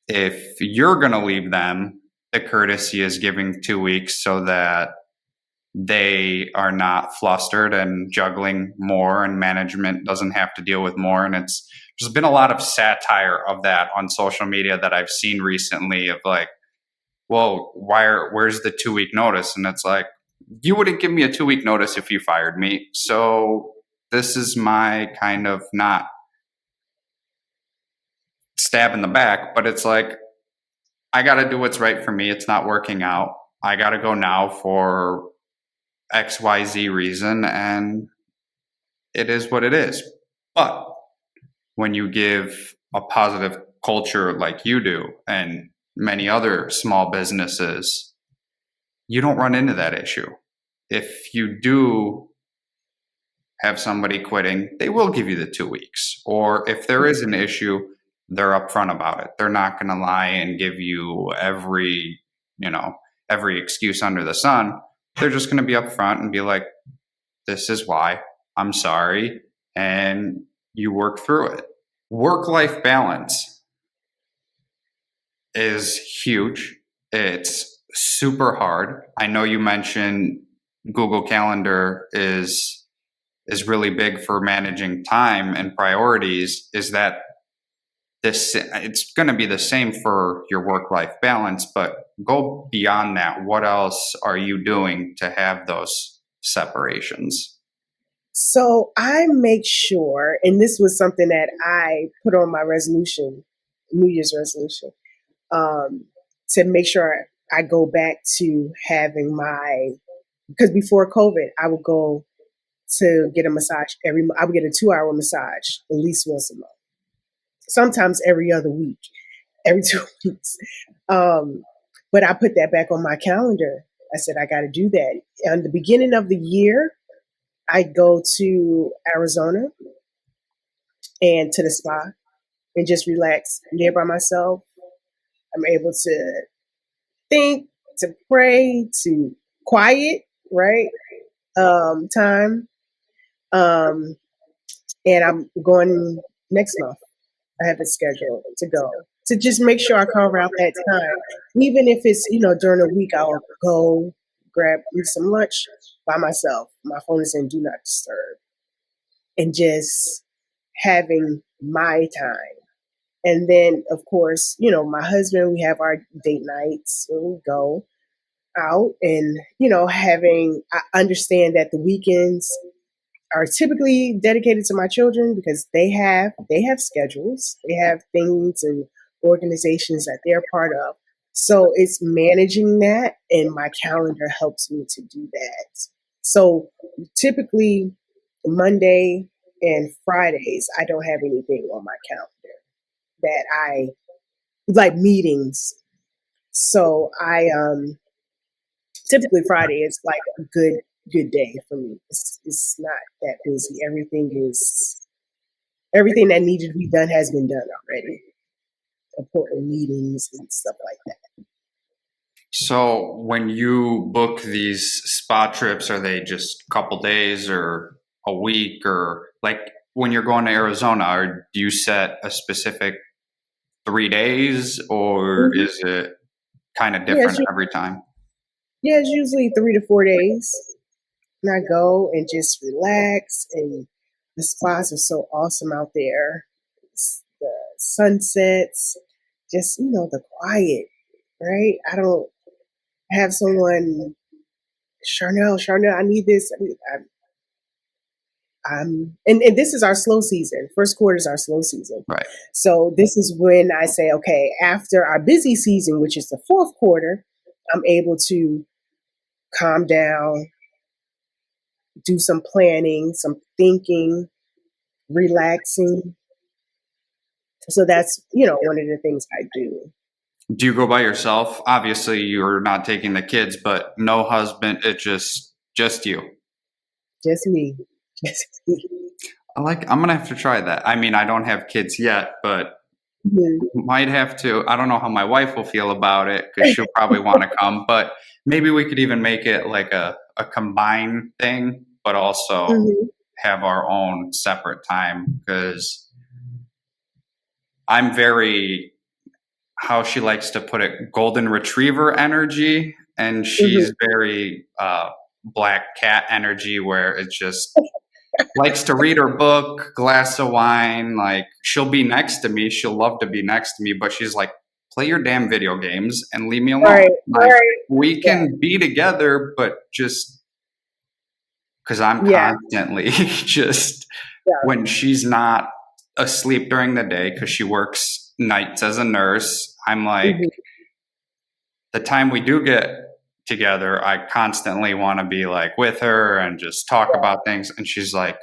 S1: if you're going to leave them, the courtesy is giving 2 weeks, so that they are not flustered and juggling more, and management doesn't have to deal with more. And there's been a lot of satire of that on social media that I've seen recently, of like, well, where's the 2 week notice? And it's like, you wouldn't give me a 2 week notice if you fired me. So this is my kind of, not stab in the back, but it's like, I got to do what's right for me. It's not working out. I got to go now for XYZ reason, and it is what it is. But when you give a positive culture like you do, and many other small businesses, you don't run into that issue. If you do have somebody quitting, they will give you the 2 weeks. Or if there is an issue, they're upfront about it. They're not going to lie and give you every excuse under the sun. They're just going to be upfront and be like, this is why, I'm sorry, and you work through it. Work-life balance is huge. It's super hard. I know you mentioned Google Calendar is really big for managing time and priorities. Is that it's going to be the same for your work-life balance, but go beyond that. What else are you doing to have those separations?
S2: So I make sure, and this was something that I put on my resolution, New Year's resolution, to make sure I go back to having because before COVID, I would go to get a massage I would get a 2-hour massage at least once a month, sometimes every other week, every 2 weeks. But I put that back on my calendar. I said, I got to do that. And the beginning of the year, I go to Arizona and to the spa and just relax there by myself. I'm able to think, to pray, to quiet, right? Time. And I'm going next month. I have it scheduled to go to just make sure I carve out that time. Even if it's, during the week, I'll go eat some lunch by myself. My phone is in do not disturb and just having my time. And then, of course, my husband, we have our date nights when we go out and, I understand that the weekends are typically dedicated to my children because they have schedules, they have things and organizations that they're part of. So it's managing that, and my calendar helps me to do that. So typically Monday and Fridays, I don't have anything on my calendar that I like meetings. So I typically Friday is like a good day for me. It's not that busy. Everything that needed to be done has been done already. Important meetings and stuff like that.
S1: So when you book these spa trips, are they just a couple days or a week, or like when you're going to Arizona, or do you set a specific 3 days, or is it kind of
S2: Yeah,
S1: different every time?
S2: it's usually 3 to 4 days. And I go and just relax, and the spas are so awesome out there. The sunsets, just the quiet, right? I don't have someone, Charnell, I need this. And this is our slow season. First quarter is our slow season.
S1: Right.
S2: So this is when I say, okay, after our busy season, which is the fourth quarter, I'm able to calm down, do some planning, some thinking, relaxing. So that's, one of the things I do.
S1: Do you go by yourself? Obviously, you're not taking the kids, but no husband. It's just you.
S2: Just me. Just me.
S1: I'm gonna have to try that. I mean, I don't have kids yet, but might have to. I don't know how my wife will feel about it because she'll probably want to come. But maybe we could even make it like a combined thing, but also have our own separate time, because I'm very, how she likes to put it, golden retriever energy, and she's very black cat energy, where it just likes to read her book, glass of wine. Like, she'll be next to me, she'll love to be next to me, but she's like, play your damn video games and leave me alone. We can be together, but just because I'm constantly just when she's not asleep during the day because she works nights as a nurse, I'm like, the time we do get together, I constantly want to be like with her and just talk about things. And she's like,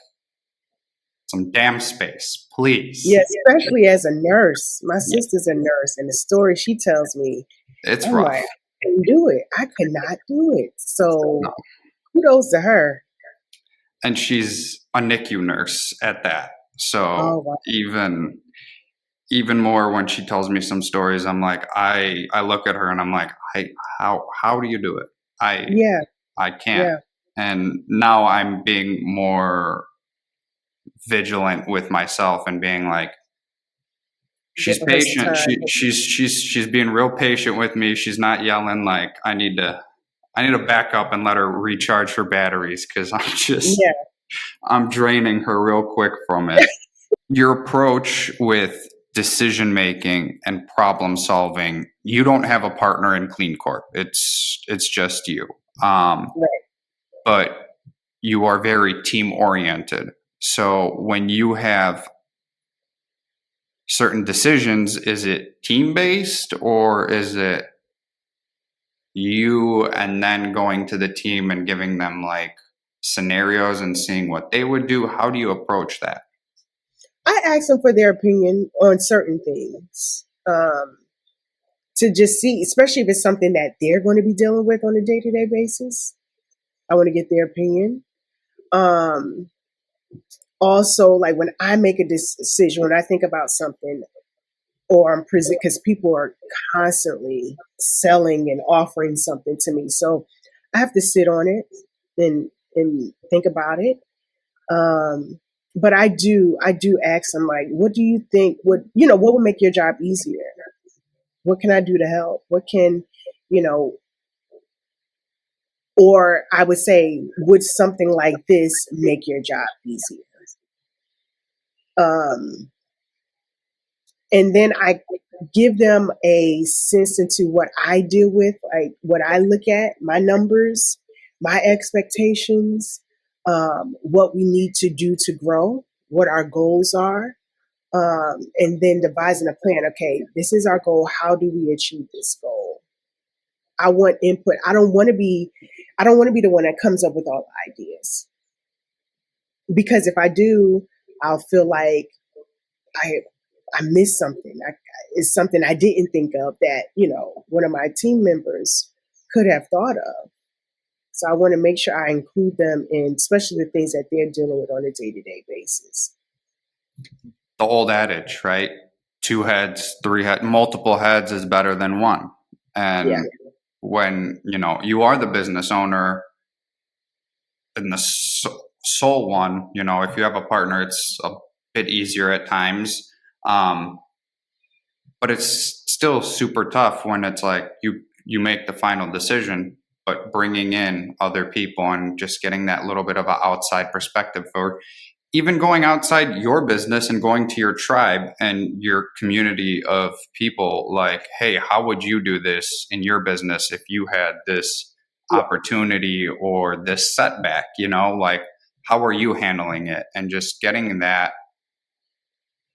S1: some damn space, please.
S2: Yeah, especially as a nurse. My sister's a nurse, and the story she tells me,
S1: It's
S2: I'm
S1: rough.
S2: like, I can do it. I could not do it.
S1: No.
S2: So kudos to her.
S1: And she's a NICU nurse at that.
S2: Oh,
S1: So
S2: wow.
S1: even more when she tells me some stories, I'm like, I look at her and I'm like, how do you do it?
S2: Yeah,
S1: I can't.
S2: yeah.
S1: And now I'm being more vigilant with myself and being like, she's
S2: Giving her some
S1: patient.
S2: time.
S1: She's being real patient with me. She's not yelling like I need to back up and let her recharge her batteries because
S2: Yeah,
S1: I'm draining her real quick from it. Your approach with decision making and problem solving, you don't have a partner in CleanCorp. It's just you.
S2: right.
S1: But you are very team oriented. So when you have certain decisions, is it team based or is it you and then going to the team and giving them like scenarios and seeing what they would do? How do you approach that?
S2: I ask them for their opinion on certain things to just see, especially if it's something that they're going to be dealing with on a day to day basis. I want to get their opinion. Um, Also, like when I make a decision, when I think about something, or I'm present, because people are constantly selling and offering something to me, so I have to sit on it and think about it. Um, but I do ask them like, what do you think what would make your job easier? What can I do to help? What can you know? Or I would say, would something like this make your job easier? Um, and then I give them a sense into what I deal with, like what I look at, my numbers, my expectations, what we need to do to grow, what our goals are, and then devising a plan. Okay, this is our goal. How do we achieve this goal? I want input. I don't want to be the one that comes up with all the ideas because if I do, I'll feel like I I missed something. It's something I didn't think of that one of my team members could have thought of. So I want to make sure I include them in, especially the things that they're dealing with on a day to day basis.
S1: The old adage, right? Two heads, three heads, multiple heads is better than one.
S2: Yeah,
S1: And when you are the business owner and the sole one, if you have a partner, it's a bit easier at times. But it's still super tough when it's like you make the final decision, but bringing in other people and just getting that little bit of an outside perspective, or even going outside your business and going to your tribe and your community of people like, hey, how would you do this in your business if you had this
S2: yeah,
S1: opportunity or this setback, like how are you handling it? And just getting that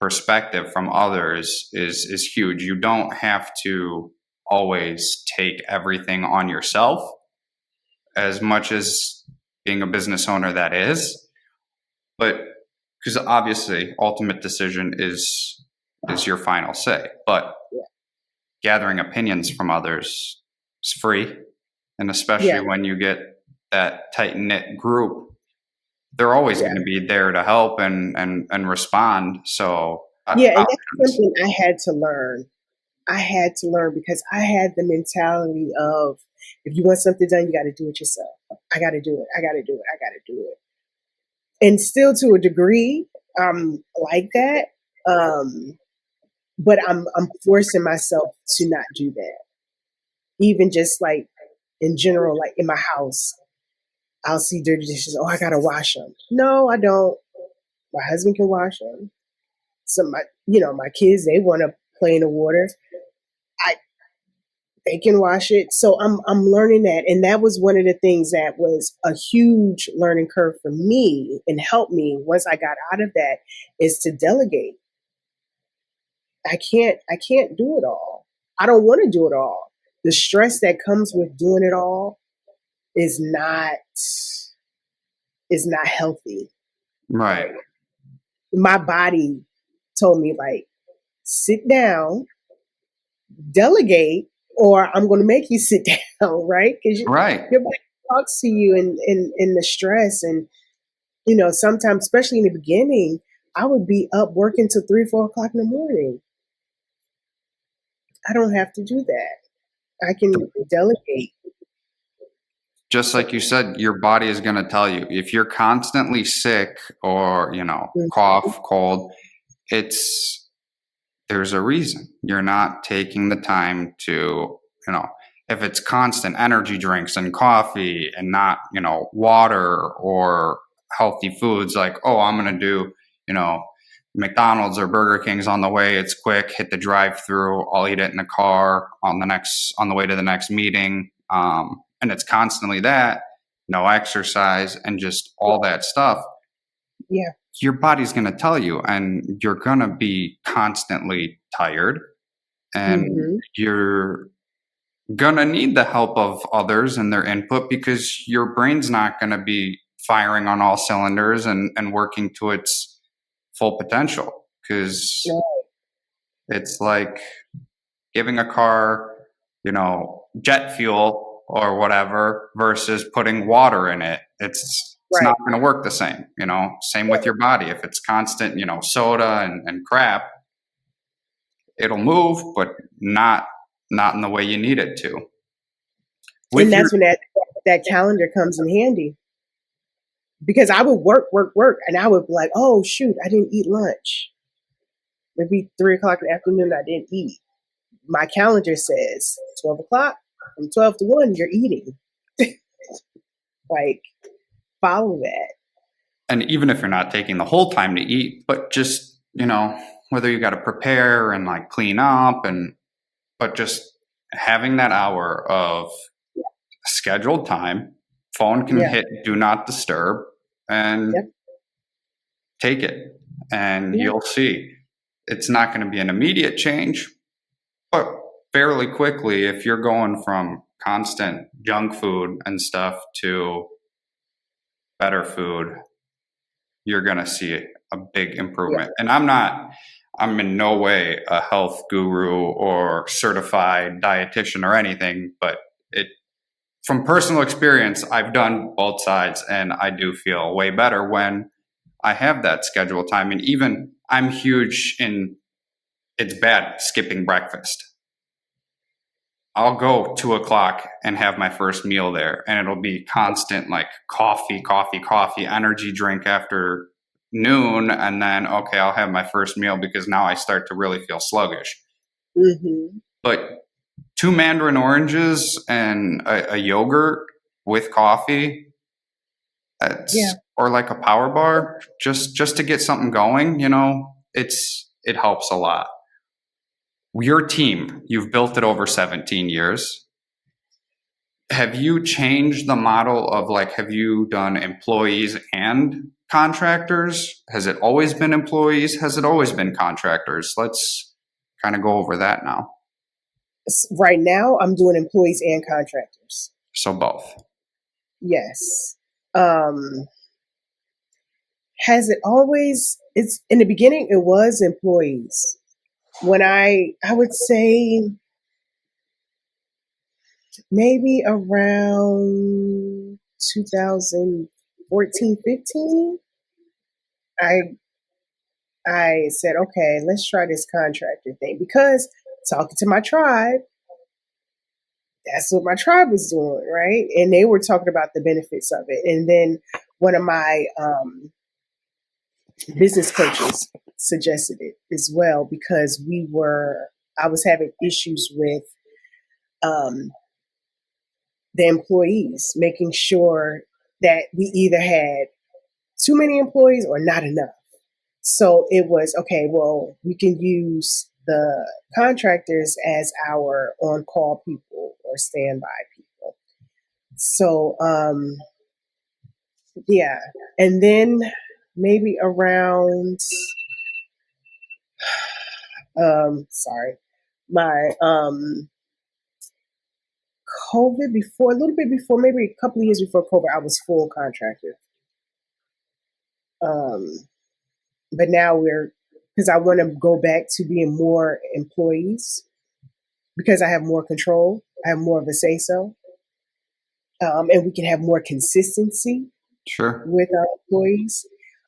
S1: perspective from others is huge. You don't have to always take everything on yourself, as much as being a business owner that is, but because obviously ultimate decision is your final say, but gathering opinions from others is free, and especially
S2: yeah,
S1: when you get that tight knit group, they're always
S2: yeah,
S1: going to be there to help and respond. So
S2: yeah. And that's
S1: options.
S2: something I had to learn. I had to learn because I had the mentality of if you want something done, you got to do it yourself. I got to do it. I got to do it. I got to do it. And still, to a degree, like that. Um, but I'm forcing myself to not do that. Even just like in general, like in my house, I'll see dirty dishes. Oh, I gotta wash them. No, I don't. My husband can wash them. So my kids, they want to play in the water. I They can wash it. So I'm learning that, and that was one of the things that was a huge learning curve for me and helped me once I got out of that is to delegate. I can't do it all. I don't want to do it all. The stress that comes with doing it all is not healthy.
S1: Right.
S2: Like my body told me, like, sit down, delegate, or I'm going to make you sit down, right? Because
S1: Right.
S2: your body talks to you in the stress. And, sometimes, especially in the beginning, I would be up working till 3, 4 o'clock in the morning. I don't have to do that. I can delegate.
S1: Just like you said, your body is going to tell you if you're constantly sick or,
S2: Mhm.
S1: cough, cold, it's there's a reason. You're not taking the time to, if it's constant energy drinks and coffee and not, water or healthy foods like, oh, I'm going to do, you know, McDonald's or Burger King's on the way. It's quick. Hit the drive-through. I'll eat it in the car on the way to the next meeting. And it's constantly that, no exercise and just all that stuff.
S2: Yeah.
S1: Your body's going to tell you, and you're going to be constantly tired, and
S2: Hmm.
S1: you're going to need the help of others and their input because your brain's not going to be firing on all cylinders and working to its full potential, because it's like giving a car, jet fuel or whatever versus putting water in it. It's
S2: Right.
S1: not going to work the same, same with your body. If it's constant, soda and crap, it'll move, but not in the way you need it to.
S2: And
S1: With your
S2: that's when that calendar comes in handy, because I would work, and I would be like, oh shoot, I didn't eat lunch. Maybe 3 o'clock in the afternoon, I didn't eat. My calendar says 12 o'clock. From 12 to 1, you're eating. Like, follow that.
S1: and even if you're not taking the whole time to eat, but just, whether you got to prepare and like clean up but just having that hour of scheduled time, phone can
S2: Yeah.
S1: hit do not disturb, and
S2: Yep.
S1: take it, and
S2: Yeah.
S1: you'll see it's not going to be an immediate change, but fairly quickly, if you're going from constant junk food and stuff to better food, you're going to see a big
S2: Yeah.
S1: improvement. And I'm in no way a health guru or certified dietitian or anything, but it, from personal experience, I've done both sides, and I do feel way better when I have that scheduled time. And even I'm huge in, it's bad skipping breakfast. I'll go 2 o'clock and have my first meal there, and it'll be constant like coffee, coffee, coffee, energy drink after noon. And then, okay, I'll have my first meal because now I start to really feel sluggish.
S2: Hmm.
S1: But two mandarin oranges and a yogurt with coffee,
S2: Yeah.
S1: or like a power bar, just to get something going, it helps a lot. Your team, you've built it over 17 years. Have you changed the model of, like, have you done employees and contractors? Has it always been employees? Has it always been contractors? Let's kind of go over that now.
S2: Right now, I'm doing employees and contractors.
S1: So both.
S2: Yes. Um, has it always? It's in the beginning. It was employees. When I would say maybe around 2014, 15, I I said, okay, let's try this contractor thing, because talking to my tribe, that's what my tribe was doing, right? And they were talking about the benefits of it. And then one of my business coaches suggested it as well, because I was having issues with um, the employees, making sure that we either had too many employees or not enough. So it was, okay, well, we can use the contractors as our on call people or standby people. So, yeah. And then maybe around, sorry, my COVID, before, a little bit before, maybe a couple of years before COVID, I was full contractor. Um, But now because I want to go back to being more employees because I have more control. I have more of a say so. And we can have more consistency
S1: Sure.
S2: with our employees.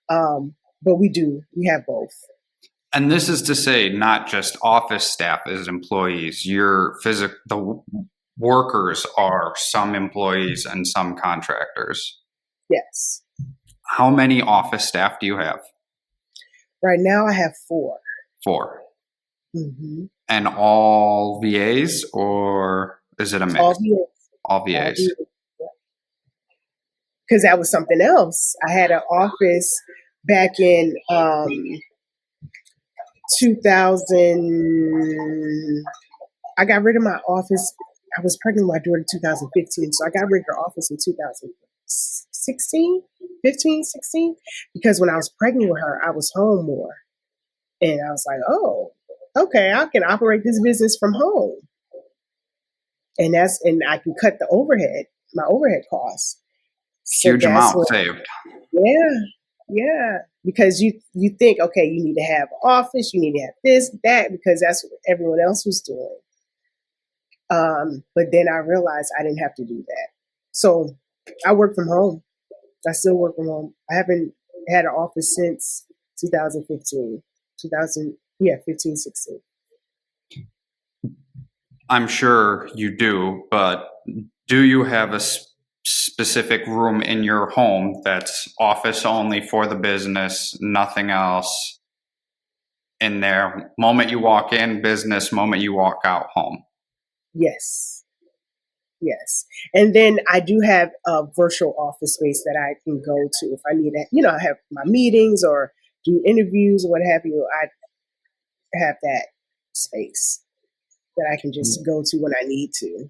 S2: But we have both.
S1: And this is to say, not just office staff as employees. The workers are some employees and some contractors.
S2: Yes.
S1: How many office staff do you have?
S2: Right now I have 4.
S1: 4.
S2: Mm-hmm.
S1: And all VAs, or is it a mix?
S2: All VAs.
S1: All VAs.
S2: Because that was something else. I had an office back in 2000. I got rid of my office. I was pregnant with my daughter in 2015, so I got rid of her office in 2016, 15, 16, because when I was pregnant with her, I was home more. And I was like, oh, okay, I can operate this business from home. And I can cut my overhead costs.
S1: Huge amount saved.
S2: Yeah. Because you think, okay, you need to have office, you need to have this, that, because that's what everyone else was doing. But then I realized I didn't have to do that. So I work from home. I still work from home. I haven't had an office since 2015, 15, 16.
S1: I'm sure you do, but do you have a specific room in your home that's office only for the business, nothing else in there? Moment you walk in, business; moment you walk out, home.
S2: Yes. And then I do have a virtual office space that I can go to if I need to, I have my meetings or do interviews or what have you. I have that space that I can just go to when I need to.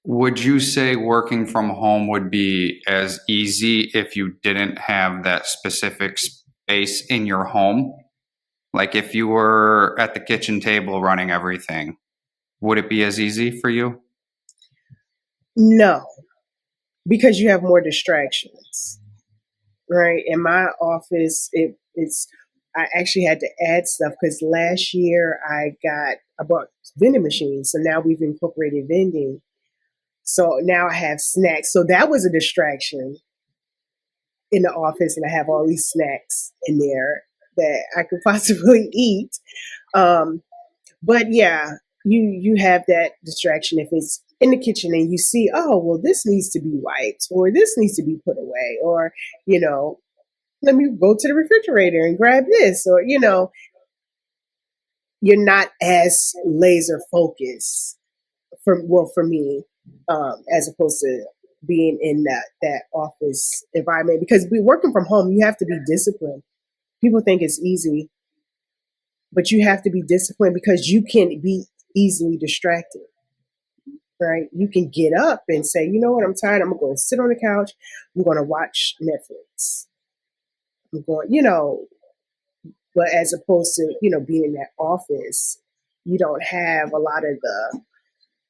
S1: Would you say working from home would be as easy if you didn't have that specific space in your home? Like if you were at the kitchen table running everything, would it be as easy for you?
S2: No, because you have more distractions, right? In my office, I actually had to add stuff because last year I bought vending machines. So now we've incorporated vending. So now I have snacks. So that was a distraction in the office, and I have all these snacks in there that I could possibly eat. But yeah, you have that distraction if it's in the kitchen and you see, oh, well, this needs to be wiped or this needs to be put away, or, let me go to the refrigerator and grab this, or, you're not as laser focused for me, as opposed to being in that office environment, because we working from home, you have to be disciplined. People think it's easy, but you have to be disciplined because you can be easily distracted, right? You can get up and say, you know what, I'm tired. I'm going to sit on the couch. I'm going to watch Netflix. I'm going, but as opposed to, being in that office, you don't have a lot of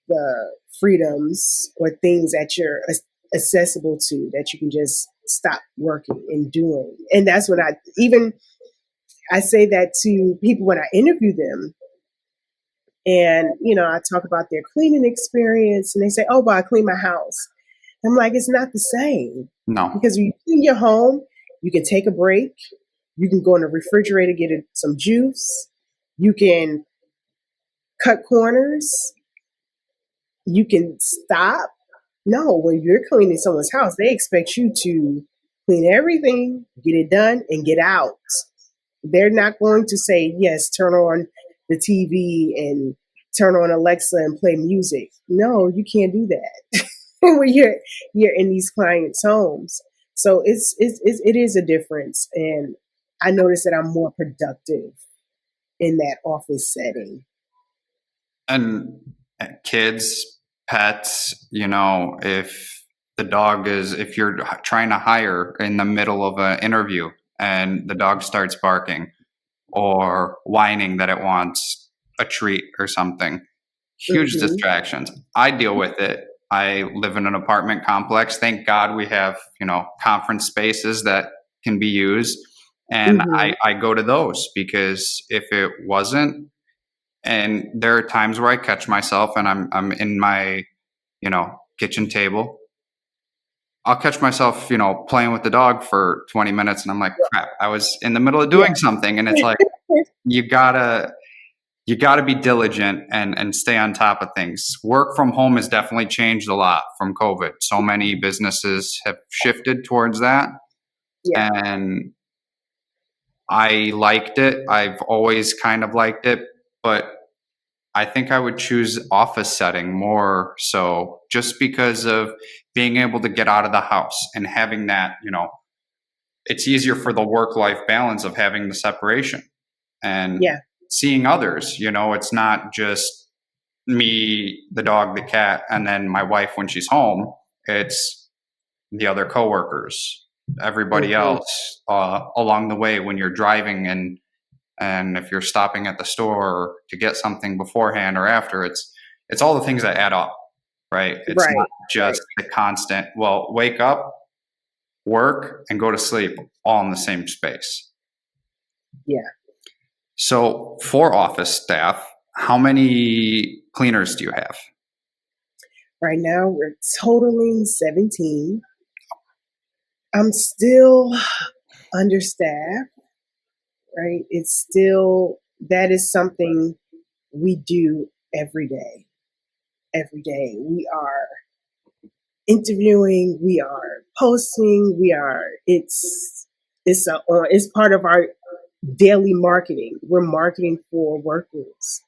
S2: the freedoms or things that you're accessible to that you can just stop working and doing. And that's when I say that to people when I interview them. And, I talk about their cleaning experience and they say, oh, but I clean my house. I'm like, it's not the same.
S1: No.
S2: Because when you clean your home, you can take a break. You can go in the refrigerator, get some juice. You can cut corners. You can stop. No, when you're cleaning someone's house, they expect you to clean everything, get it done, and get out. They're not going to say, yes, turn on the TV and turn on Alexa and play music. No, you can't do that when you're in these clients' homes. So it is a difference, and I notice that I'm more productive in that office setting.
S1: And kids, pets, if you're trying to hire in the middle of an interview and the dog starts barking or whining that it wants a treat or something, huge distractions. I deal with it. I live in an apartment complex. Thank God we have, conference spaces that can be used. And
S2: Mm-hmm.
S1: I go to those because if it wasn't, and there are times where I catch myself and I'm in my, kitchen table. I'll catch myself, playing with the dog for 20 minutes and I'm like, crap, I was in the middle of
S2: Yeah.
S1: doing something. And it's like, you gotta, you gotta be diligent and stay on top of things. Work from home has definitely changed a lot from COVID. So many businesses have shifted towards that.
S2: Yeah.
S1: And I liked it. I've always kind of liked it, but I think I would choose office setting more so just because of being able to get out of the house and having that, it's easier for the work life balance of having the separation and
S2: Yeah.
S1: seeing others. It's not just me, the dog, the cat, and then my wife when she's home. It's the other coworkers, everybody
S2: Mm-hmm.
S1: else along the way when you're driving and if you're stopping at the store to get something beforehand or after. It's all the things that add up, right? It's not
S2: Right. Right.
S1: just the constant, well, wake up, work, and go to sleep all in the same space.
S2: Yeah.
S1: So for office staff, how many cleaners do you have?
S2: Right now we're totaling 17. I'm still understaffed, right? It's still, that is something we do every day. Every day. We are interviewing, we are posting, it's part of our daily marketing. We're marketing for workers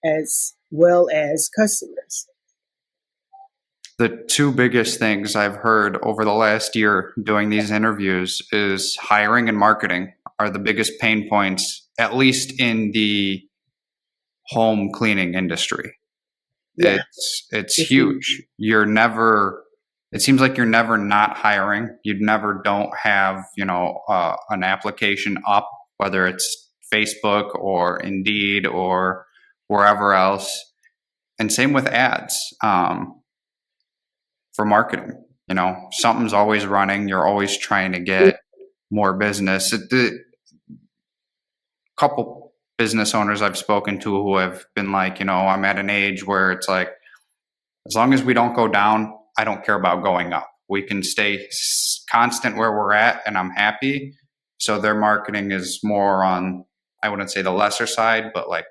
S2: as well as customers.
S1: The two biggest things I've heard over the last year doing these interviews is hiring and marketing are the biggest pain points, at least in the home cleaning industry.
S2: Yeah,
S1: It's
S2: it's huge.
S1: huge. You're never. It seems like you're never not hiring. You never don't have an application up, whether it's Facebook or Indeed or wherever else. And same with ads for marketing. Something's always running. You're always trying to get more business. The couple business owners I've spoken to who have been like, I'm at an age where it's like, as long as we don't go down, I don't care about going up. We can stay constant where we're at, and I'm happy. So their marketing is more on, I wouldn't say the lesser side, but like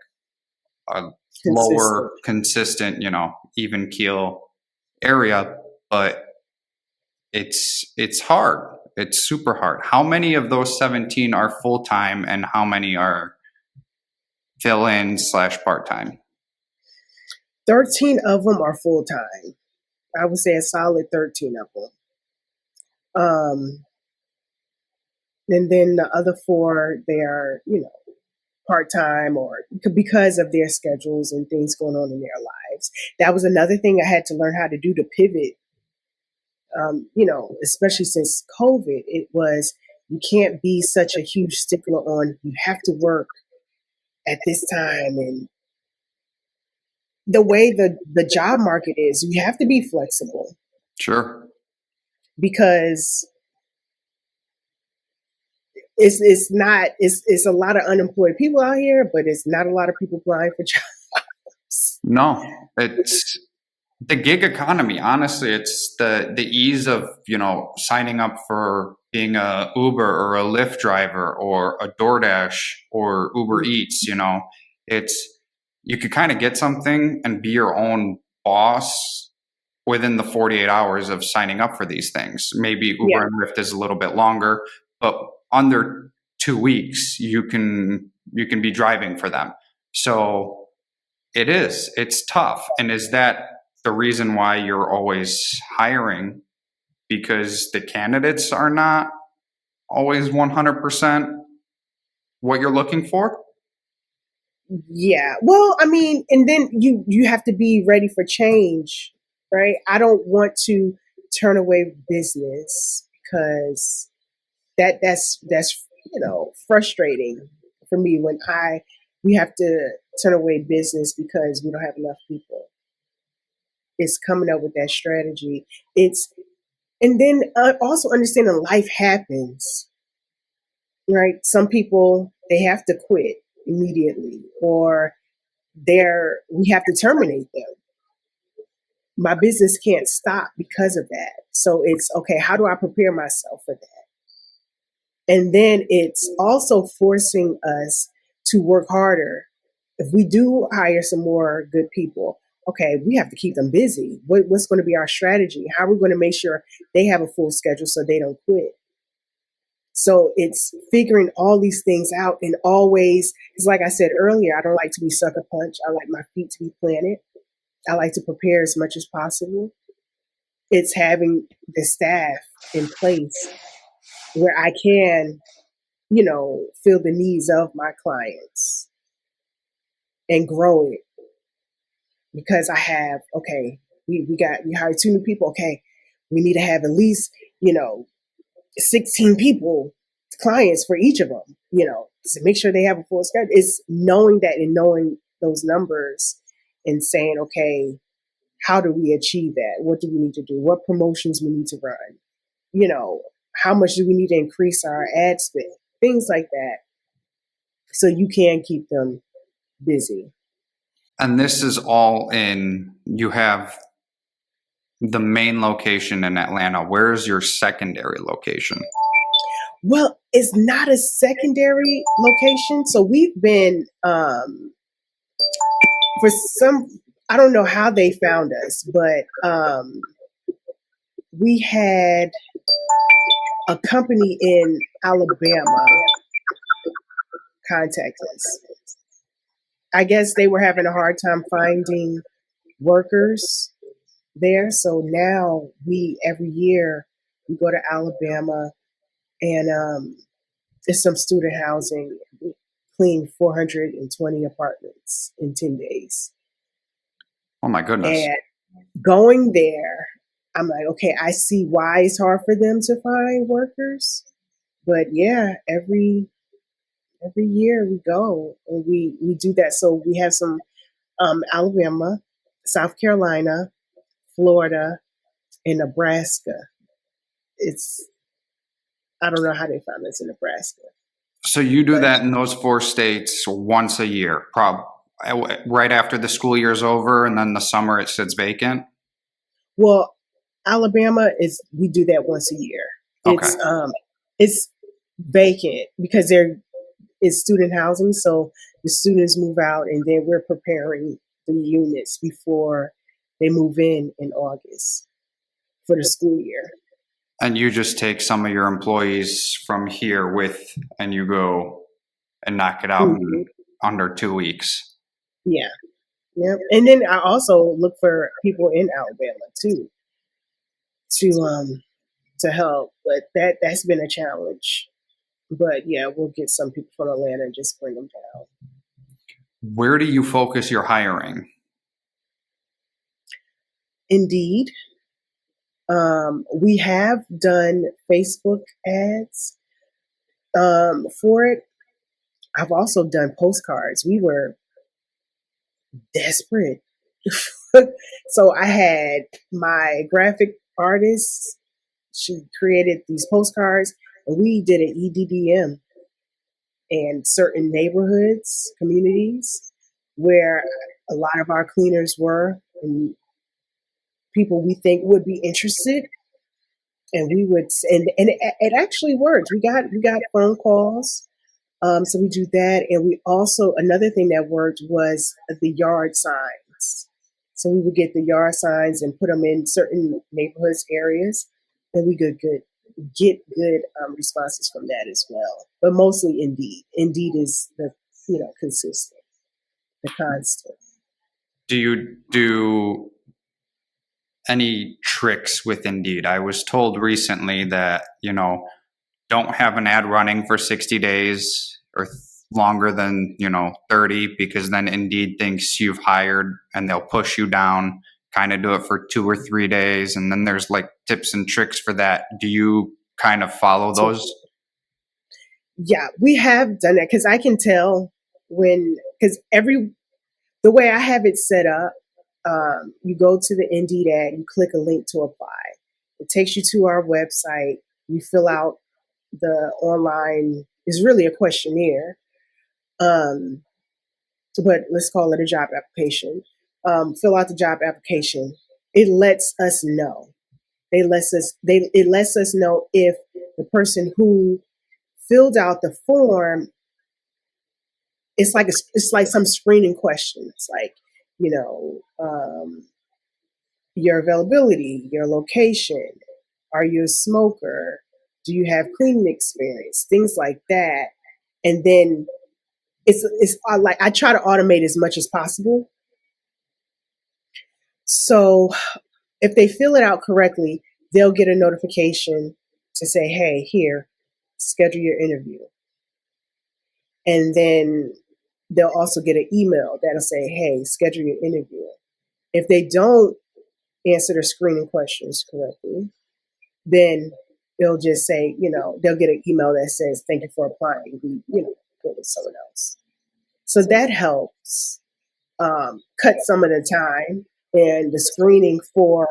S1: a
S2: Consistent.
S1: lower, consistent, even keel area. But it's hard. It's super hard. How many of those 17 are full time, and how many are fill in / part time?
S2: 13 of them are full time. I would say a solid 13 of them. And then the other four, they are, part time or because of their schedules and things going on in their lives. That was another thing I had to learn how to do to pivot. Especially since COVID, it was you can't be such a huge stickler on you have to work at this time and the way the job market is, you have to be flexible
S1: Sure.
S2: because it's a lot of unemployed people out here, but it's not a lot of people applying for jobs.
S1: No, it's the gig economy. Honestly, it's the ease of signing up for being a Uber or a Lyft driver or a DoorDash or Uber Eats. It's you could kind of get something and be your own boss within the 48 hours of signing up for these things. Maybe
S2: Yeah,
S1: Uber and Lyft is a little bit longer, but under 2 weeks you can be driving for them. So it's tough. And is that the reason why you're always hiring? Because the candidates are not always 100% what you're looking for?
S2: yeah. Well, I mean, and then you have to be ready for change, right? I don't want to turn away business because that's frustrating for me when I we have to turn away business because we don't have enough people. It's coming up with that strategy. It's and then also understanding life happens. right? Some people, they have to quit immediately, or we have to terminate them. My business can't stop because of that. So it's okay, how do I prepare myself for that? And then it's also forcing us to work harder. If we do hire some more good people, okay, we have to keep them busy. What's going to be our strategy? How are we going to make sure they have a full schedule so they don't quit? So it's figuring all these things out, and always, because like I said earlier, I don't like to be sucker punch. I like my feet to be planted. I like to prepare as much as possible. It's having the staff in place where I can, fill the needs of my clients and grow it, because I have, okay, we hired 2 new people. Okay, we need to have at least, 16 people, clients for each of them, to make sure they have a full schedule. It's knowing that and knowing those numbers and saying, okay, how do we achieve that? What do we need to do? What promotions we need to run? How much do we need to increase our ad spend? Things like that. So you can keep them busy.
S1: And this is all you have the main location in Atlanta. Where's your secondary location?
S2: Well, it's not a secondary location. So we've been, for some, I don't know how they found us, but we had a company in Alabama contact us. I guess they were having a hard time finding workers there. So now every year, we go to Alabama, and it's some student housing. We clean 420 apartments in 10 days.
S1: Oh my goodness.
S2: And going there, I'm like, okay, I see why it's hard for them to find workers. But yeah, every year we go and we do that. So we have some Alabama, South Carolina, Florida, and Nebraska. It's I don't know how they found us in Nebraska.
S1: So you do
S2: But
S1: that in those 4 states once a year, right after the school year's over, and then the summer it sits vacant.
S2: well, Alabama is we do that once a year.
S1: Okay.
S2: It's vacant because there is student housing, so the students move out, and then we're preparing the units before they move in August for the school year.
S1: And you just take some of your employees from here and you go and knock it out
S2: Mhm.
S1: in under 2 weeks.
S2: Yeah, yeah. And then I also look for people in Alabama too to to help, but that's been a challenge. But yeah, we'll get some people from Atlanta and just bring them down.
S1: Where do you focus your hiring?
S2: Indeed, we have done Facebook ads for it. I've also done postcards. We were desperate. So I had my graphic artist, she created these postcards, and we did an EDDM in certain neighborhoods, communities where a lot of our cleaners were, and people we think would be interested. And we would, and it actually worked. We got phone calls. So we do that, and we also, another thing that worked was the yard signs. So we would get the yard signs and put them in certain neighborhoods areas, and we could get good responses from that as well. But mostly Indeed. Indeed is the consistent, the constant.
S1: Do you do any tricks with Indeed? I was told recently that, don't have an ad running for 60 days or longer than, 30, because then Indeed thinks you've hired and they'll push you down. Kind of do it for 2 or 3 days. And then there's like tips and tricks for that. Do you kind of follow
S2: So
S1: those?
S2: yeah, we have done that because I can tell because the way I have it set up, you go to the Indeed ad, you click a link to apply. It takes you to our website. You fill out the online It's really a questionnaire, but let's call it a job application. Fill out the job application. It lets us know. It lets us know if the person who filled out the form, it's like some screening questions, like, you know, your availability, your location, are you a smoker, do you have cleaning experience, things like that. And then it's like I try to automate as much as possible. So if they fill it out correctly, they'll get a notification to say, hey, here, schedule your interview. And then they'll also get an email that'll say, hey, schedule your interview. If they don't answer the screening questions correctly, then they'll just say, you know, they'll get an email that says, thank you for applying. We, you know, go with someone else. So that helps cut some of the time and the screening for,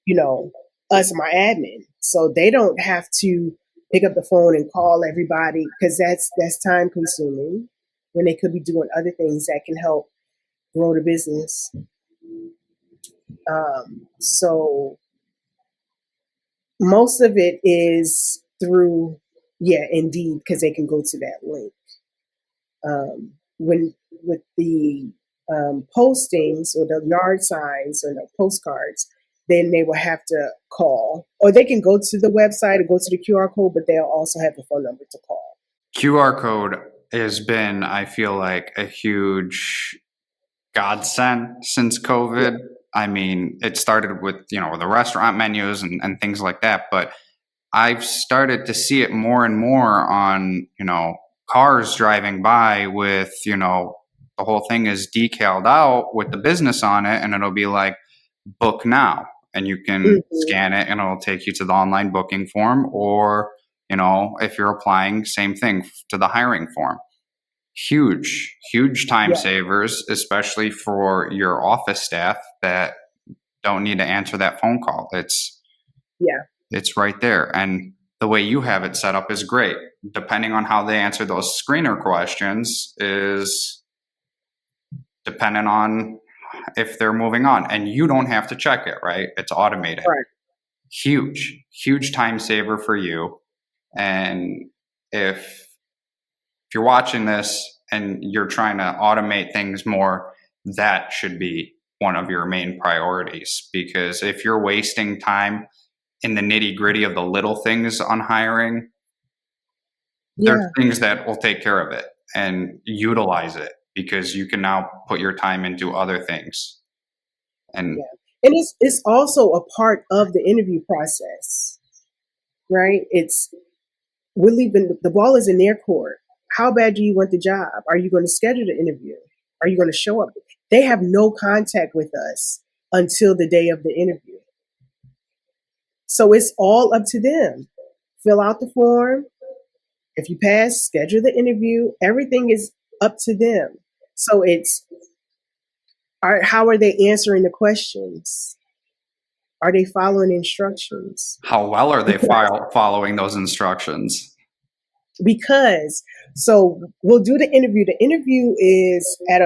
S2: you know, us, my admin. So they don't have to pick up the phone and call everybody, because that's time consuming when they could be doing other things that can help grow the business. So most of it is through, Indeed, because they can go to that link. When with the postings or the yard signs or the postcards, then they will have to call, or they can go to the website or go to the QR code, but they'll also have the phone number to call.
S1: QR code has been, I feel like, a huge godsend since COVID. Yeah. I mean, it started with, you know, the restaurant menus and things like that, but I've started to see it more and more on, you know, cars driving by with, you know, the whole thing is decaled out with the business on it, and it'll be like, book now. And you can scan it and it'll take you to the online booking form, or, you know, if you're applying, same thing to the hiring form. Huge time savers, especially for your office staff that don't need to answer that phone call. It's right there. And the way you have it set up is great. Depending on how they answer those screener questions is dependent on if they're moving on, and you don't have to check it, right? It's automated.
S2: Right.
S1: Huge time saver for you. And if you're watching this and you're trying to automate things more, that should be one of your main priorities. Because if you're wasting time in the nitty gritty of the little things on hiring, there's things that will take care of it, and utilize it, because you can now put your time into other things. And
S2: it's also a part of the interview process, right? We're leaving, the ball is in their court. How bad do you want the job? Are you going to schedule the interview? Are you going to show up? They have no contact with us until the day of the interview. So it's all up to them. Fill out the form. If you pass, schedule the interview. Everything is up to them. So how are they answering the questions? Are they following instructions?
S1: How well are they following those instructions?
S2: Because, so we'll do the interview. The interview is at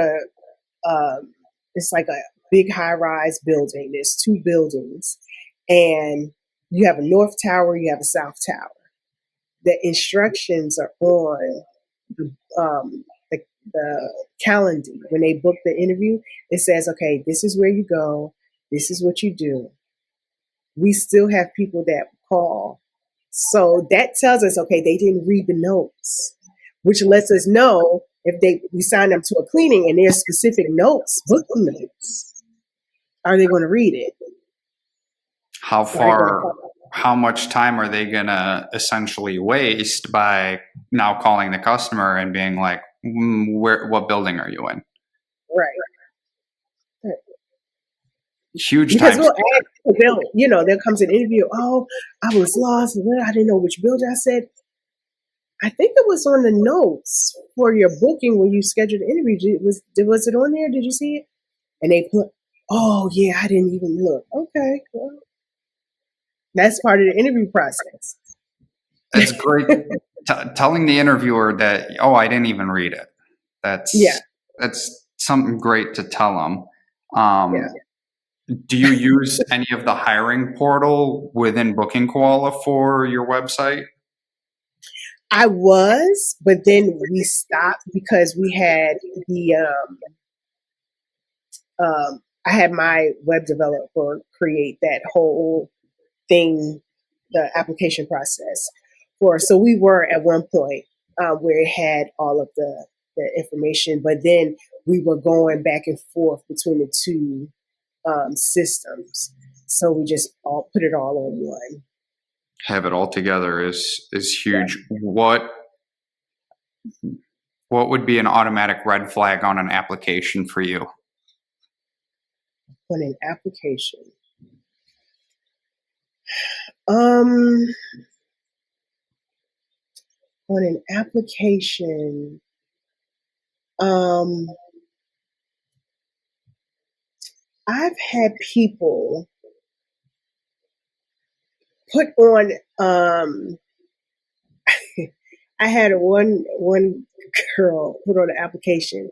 S2: it's like a big high-rise building. There's 2 buildings, and you have a north tower, you have a south tower. The instructions are on the calendar. When they book the interview, it says, okay, this is where you go. This is what you do. We still have people that call. So that tells us, okay, they didn't read the notes, which lets us know if we sign them to a cleaning and there's specific notes, booking notes, are they going to read it?
S1: How much time are they going to essentially waste by now calling the customer and being like, what building are you in?
S2: Right.
S1: Huge
S2: because
S1: time.
S2: They'll come to the interview. Oh, I was lost. I didn't know which building. I said, I think it was on the notes for your booking when you scheduled the interview. Was it on there? Did you see it? And they put, oh yeah, I didn't even look. Okay, well, that's part of the interview process.
S1: It's great. telling the interviewer that, oh, I didn't even read it.
S2: Yeah,
S1: That's something great to tell them.
S2: yeah.
S1: Do you use any of the hiring portal within Booking Koala for your website?
S2: I was, but then we stopped because we had the I had my web developer create that whole thing, the application process for. So we were at one point where it had all of the information, but then we were going back and forth between the two systems. So we just all put it all on one.
S1: Have it all together is
S2: Yeah.
S1: huge. What would be an automatic red flag on an application for you?
S2: On an application. Um, on an application, um, I've had people put on. I had one girl put on an application.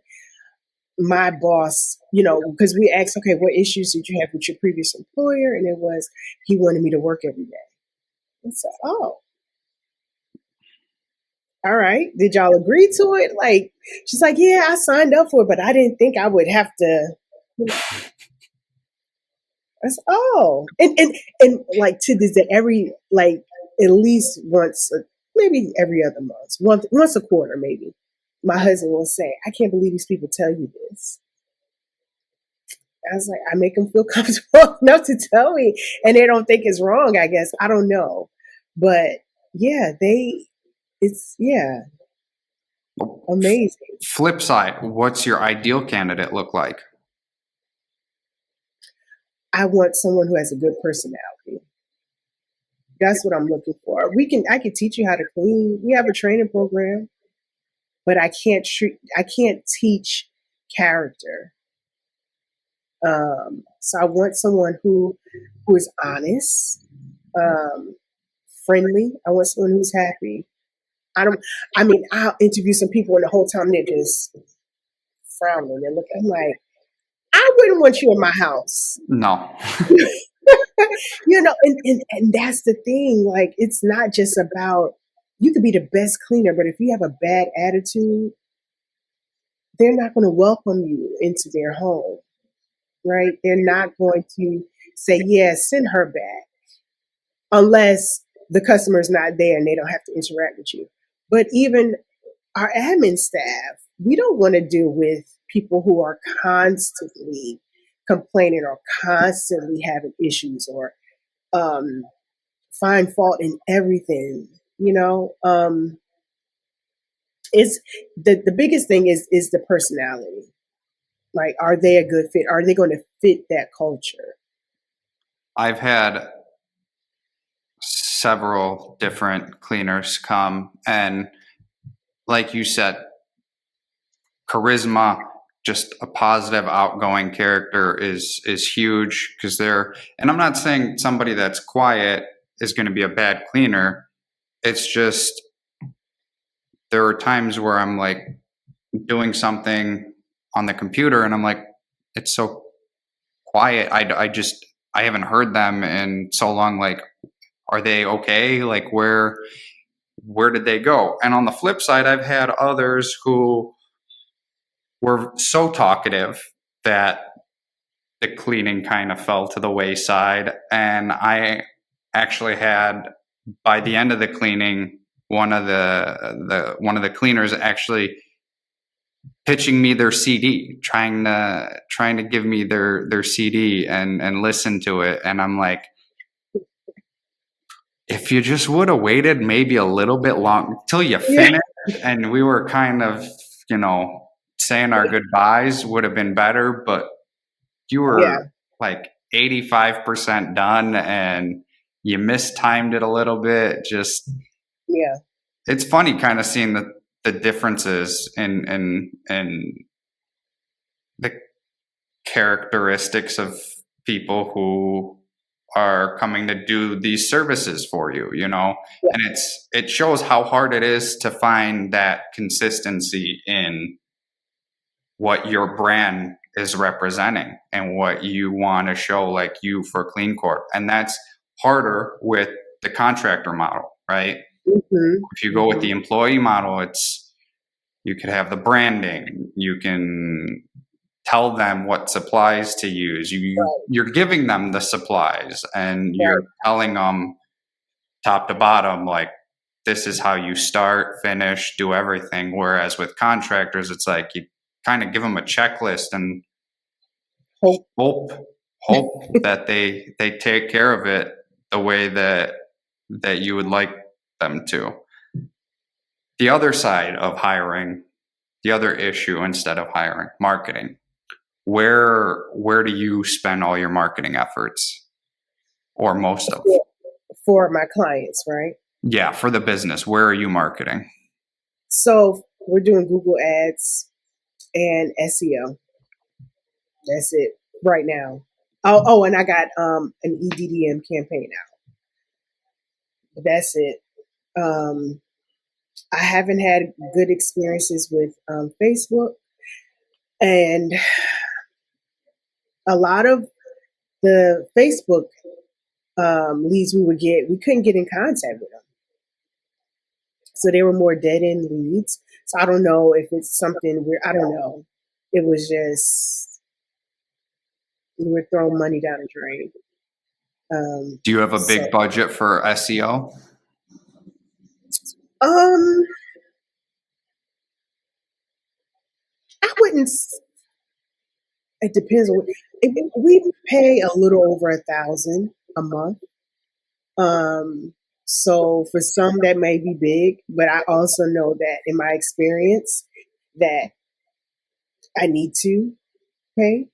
S2: My boss, because we asked, okay, what issues did you have with your previous employer? And it was he wanted me to work every day. And so, oh, all right. Did y'all agree to it? Like, she's like, yeah, I signed up for it, but I didn't think I would have to. I said, oh, and like to this day, every like at least once, maybe every other month, once a quarter, maybe. My husband will say, I can't believe these people tell you this. I was like, I make them feel comfortable enough to tell me, and they don't think it's wrong. I guess I don't know, but yeah, it's amazing.
S1: Flip side, what's your ideal candidate look like?
S2: I want someone who has a good personality. That's what I'm looking for. I can teach you how to clean. We have a training program, but I can't teach character. So I want someone who is honest, friendly. I want someone who's happy. I'll interview some people and the whole time they're just frowning and looking. I'm like, I wouldn't want you in my house.
S1: No.
S2: And that's the thing. Like, it's not just about, you could be the best cleaner, but if you have a bad attitude, they're not going to welcome you into their home, right? They're not going to say, yeah, send her back, unless the customer's not there and they don't have to interact with you. But even our admin staff, we don't want to deal with people who are constantly complaining or constantly having issues or find fault in everything. It's the biggest thing is the personality. Like, are they a good fit? Are they going to fit that culture?
S1: I've had several different cleaners come, and like you said, charisma, just a positive, outgoing character is huge, because and I'm not saying somebody that's quiet is going to be a bad cleaner. It's just there are times where I'm like doing something on the computer and I'm like, it's so quiet. I haven't heard them in so long. Like, are they okay? Like, where did they go? And on the flip side, I've had others who were so talkative that the cleaning kind of fell to the wayside. And I actually had, by the end of the cleaning, one of the cleaners actually pitching me their CD, trying to give me their CD and listen to it. And I'm like, if you just would have waited maybe a little bit long till you finished, and we were kind of, saying our goodbyes, would have been better. But you were like 85% done and you mistimed it a little bit. Just, it's funny kind of seeing the differences in the characteristics of people who are coming to do these services for you, you know?
S2: Yeah.
S1: And it shows how hard it is to find that consistency in what your brand is representing and what you want to show, like you for CleanCorp. And that's harder with the contractor model, right?
S2: Mm-hmm.
S1: If you go with the employee model, it's you could have the branding, you can tell them what supplies to use.
S2: Right.
S1: You're giving them the supplies and
S2: Right.
S1: you're telling them top to bottom, like this is how you start, finish, do everything. Whereas with contractors, it's like you kind of give them a checklist and
S2: Hope.
S1: hope that they take care of it the way that you would like them to. The other side of hiring, the other issue instead of hiring, marketing. Where do you spend all your marketing efforts, or most of?
S2: For my clients, right?
S1: Yeah, for the business, where are you marketing?
S2: So we're doing Google Ads and SEO. That's it right now. Oh, and I got an EDDM campaign out. But that's it. I haven't had good experiences with Facebook, and a lot of the Facebook leads we would get, we couldn't get in contact with them. So they were more dead end leads. So I don't know if it's something where I don't know. It was just we were throwing money down the drain.
S1: Do you have a
S2: So
S1: big budget for SEO?
S2: um, I wouldn't. It depends on. We pay a little over 1,000 a month. So for some that may be big, but I also know that in my experience that I need to pay.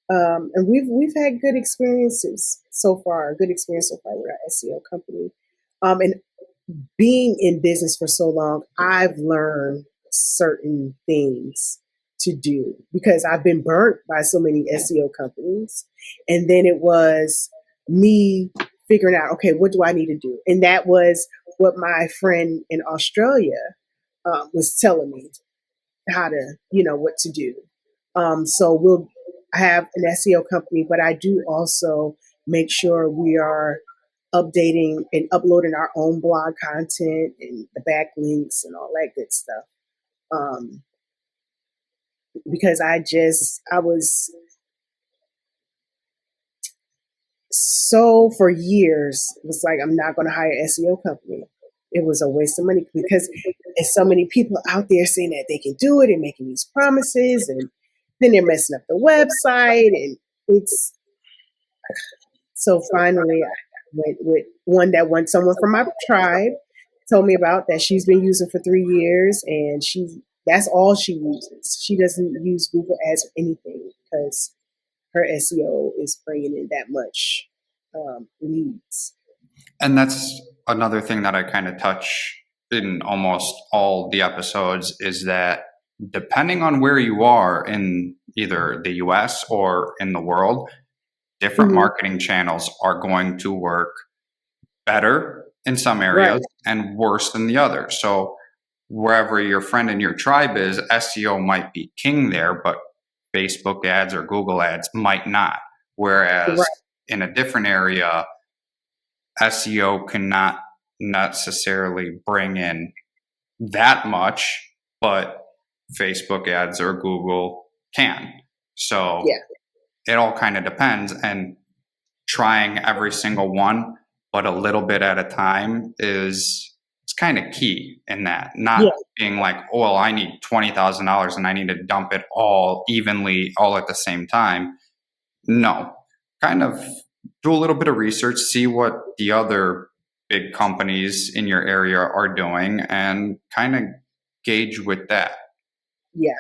S2: And we've had good experiences so far. Good experience so far with our SEO company. And being in business for so long, I've learned certain things to do because I've been burnt by so many SEO companies. And then it was me figuring out, okay, what do I need to do? And that was what my friend in Australia was telling me how to, what to do. So we'll have an SEO company, but I do also make sure we are updating and uploading our own blog content and the backlinks and all that good stuff. Because I was so for years, it was like, I'm not going to hire an SEO company. It was a waste of money because there's so many people out there saying that they can do it and making these promises, and then they're messing up the website, and it's so finally I went with one someone from my tribe told me about that she's been using for 3 years, and that's all she uses. She doesn't use Google Ads or anything because her SEO is bringing in that much leads.
S1: And that's another thing that I kind of touch in almost all the episodes is that depending on where you are in either the US or in the world, different
S2: Mm-hmm.
S1: marketing channels are going to work better in some
S2: Right.
S1: areas and worse than the others. So wherever your friend in your tribe is, SEO might be king there, but Facebook ads or Google ads might not. Whereas
S2: Right.
S1: in a different area, SEO cannot necessarily bring in that much, but Facebook ads or Google can. So
S2: Yeah.
S1: it all kind of depends, and trying every single one, but a little bit at a time is it's kind of key in that.
S2: Yeah.
S1: Not being like, oh, well, I need $20,000 and I need to dump it all evenly, all at the same time. No, kind of do a little bit of research, see what the other big companies in your area are doing, and kind of gauge with that.
S2: Yeah.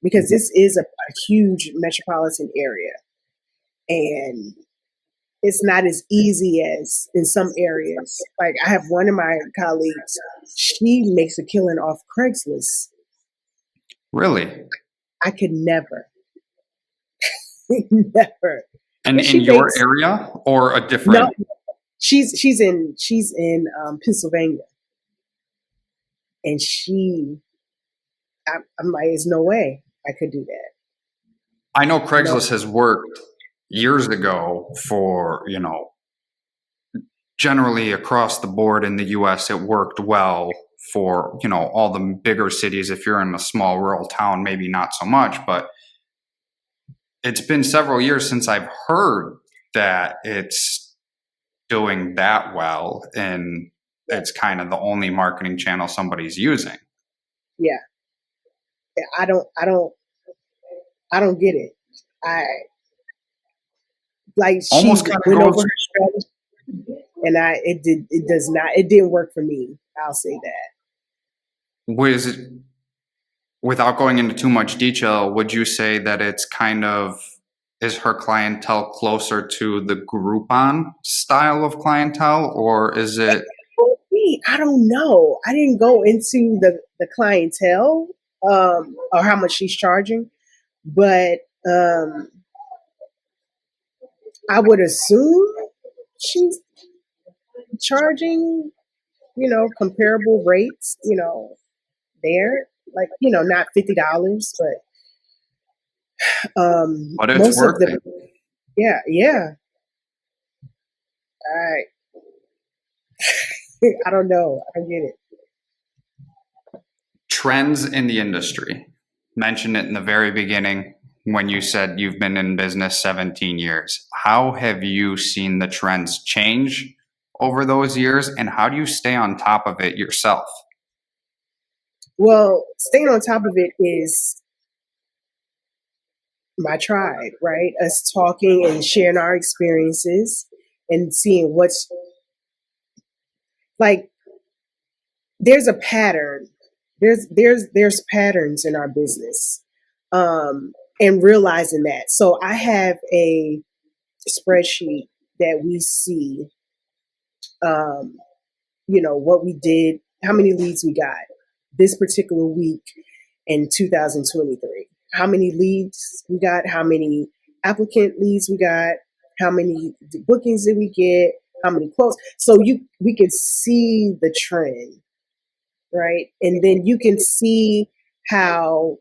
S2: Because this is a huge metropolitan area, and it's not as easy as in some areas. Like I have one of my colleagues, she makes a killing off Craigslist.
S1: Really?
S2: I could never, never.
S1: And
S2: And
S1: in
S2: she
S1: your
S2: bakes.
S1: area or a
S2: No,
S1: different?
S2: she's in Pennsylvania, and I'm like, there's no way I could do that.
S1: I know
S2: No,
S1: Craigslist has worked years ago for, generally across the board in the US, it worked well for, all the bigger cities. If you're in a small rural town, maybe not so much, but it's been several years since I've heard that it's doing that well and
S2: yeah,
S1: it's kind of the only marketing channel somebody's using.
S2: yeah. I don't get it. I like
S1: Almost
S2: she
S1: kind of
S2: went over
S1: goes,
S2: her strategy, and it does not, it didn't work for me. I'll say that.
S1: with, without going into too much detail, would you say that it's kind of, is her clientele closer to the Groupon style of clientele, or is it
S2: For me, I don't know. I didn't go into the clientele, or how much she's charging, but I would assume she's charging, comparable rates, there, like, not $50, but
S1: but it's
S2: most of
S1: working?
S2: the, yeah, yeah. I I don't know. I don't get it.
S1: Trends in the industry. Mentioned it in the very beginning when you said you've been in business 17 years. How have you seen the trends change over those years, and how do you stay on top of it yourself?
S2: Well, staying on top of it is my tribe, right? Us talking and sharing our experiences and seeing what's like. There's a pattern. There's patterns in our business, and realizing that. So I have a spreadsheet that we see, um, what we did, how many leads we got this particular week in 2023, how many leads we got, how many applicant leads we got, how many bookings did we get, how many quotes. So we can see the trend, right? And then you can see how,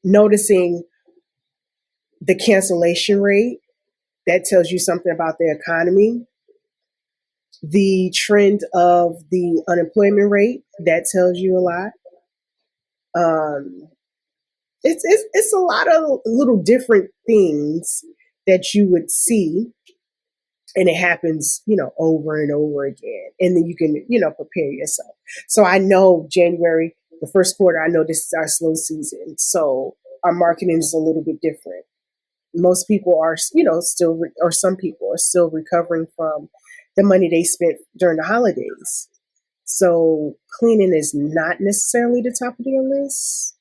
S2: noticing the cancellation rate, that tells you something about the economy. The trend of the unemployment rate, that tells you a lot. Um, it's a lot of little different things that you would see, and it happens, over and over again, and then you can, prepare yourself. So I know January, the first quarter, I know this is our slow season, so our marketing is a little bit different. Most people are, still or some people are still recovering from the money they spent during the holidays. So cleaning is not necessarily the top of their list,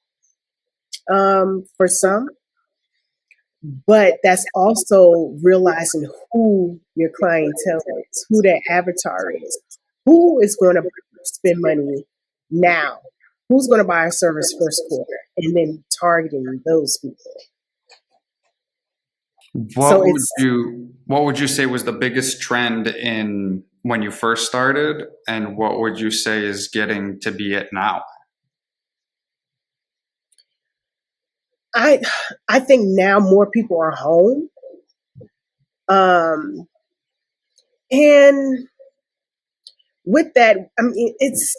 S2: for some, but that's also realizing who your clientele is, who their avatar is, who is going to spend money now, who's going to buy a service first quarter, and then targeting those people. So it's
S1: What would you say was the biggest trend in when you first started, and what would you say is getting to be it now?
S2: I I think now more people are home, um, and with that, I mean, it's,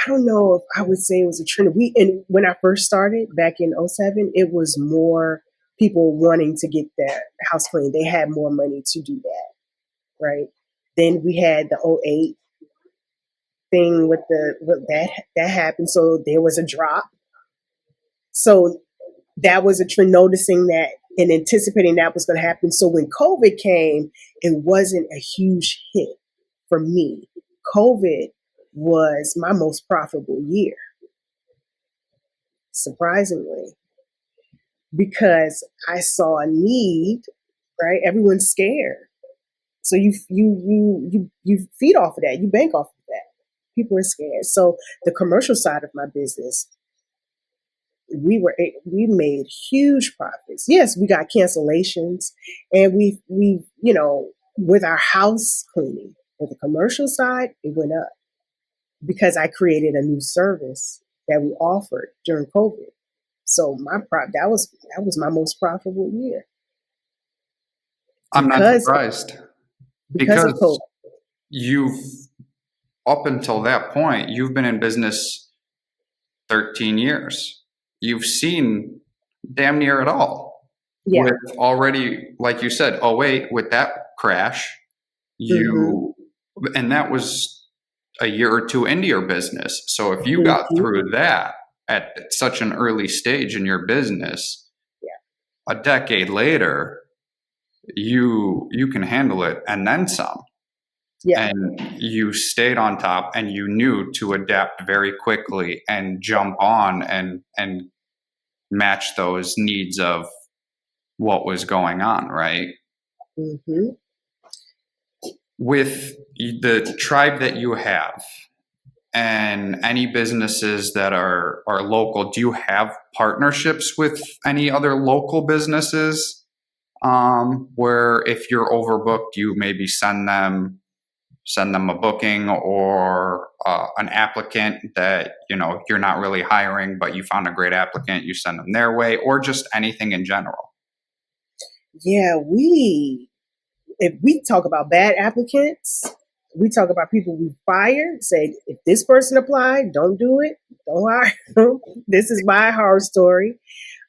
S2: I don't know if I would say it was a trend. And when I first started back in '07, it was more people wanting to get their house clean. They had more money to do that, right? Then we had the '08 thing with that happened, so there was a drop. So that was a trend, noticing that and anticipating that was going to happen. So when COVID came, it wasn't a huge hit for me. COVID was my most profitable year, surprisingly, because I saw a need, right? Everyone's scared. So you feed off of that, you bank off of that. People are scared. So the commercial side of my business we made huge profits. Yes, we got cancellations, and we with our house cleaning, with the commercial side, it went up because I created a new service that we offered during COVID. So that was my most profitable year
S1: I'm not
S2: because
S1: surprised
S2: of COVID.
S1: because you've, up until that point, you've been in business 13 years. You've seen damn near it all.
S2: Yeah.
S1: With already, like you said, oh wait, with that crash,
S2: Hmm.
S1: you, and that was a year or two into your business. So if you got
S2: Hmm.
S1: through that at such an early stage in your business,
S2: Yeah.
S1: a decade later, you can handle it and then some.
S2: Yeah.
S1: And you stayed on top and you knew to adapt very quickly and jump on and match those needs of what was going on, right?
S2: Hmm.
S1: With the tribe that you have and any businesses that are local, do you have partnerships with any other local businesses, where if you're overbooked, you maybe send them a booking, or an applicant that you're not really hiring but you found a great applicant, you send them their way, or just anything in general?
S2: Yeah, if we talk about bad applicants, we talk about people we fired, say, if this person applied, don't do it, don't hire them. This is my horror story.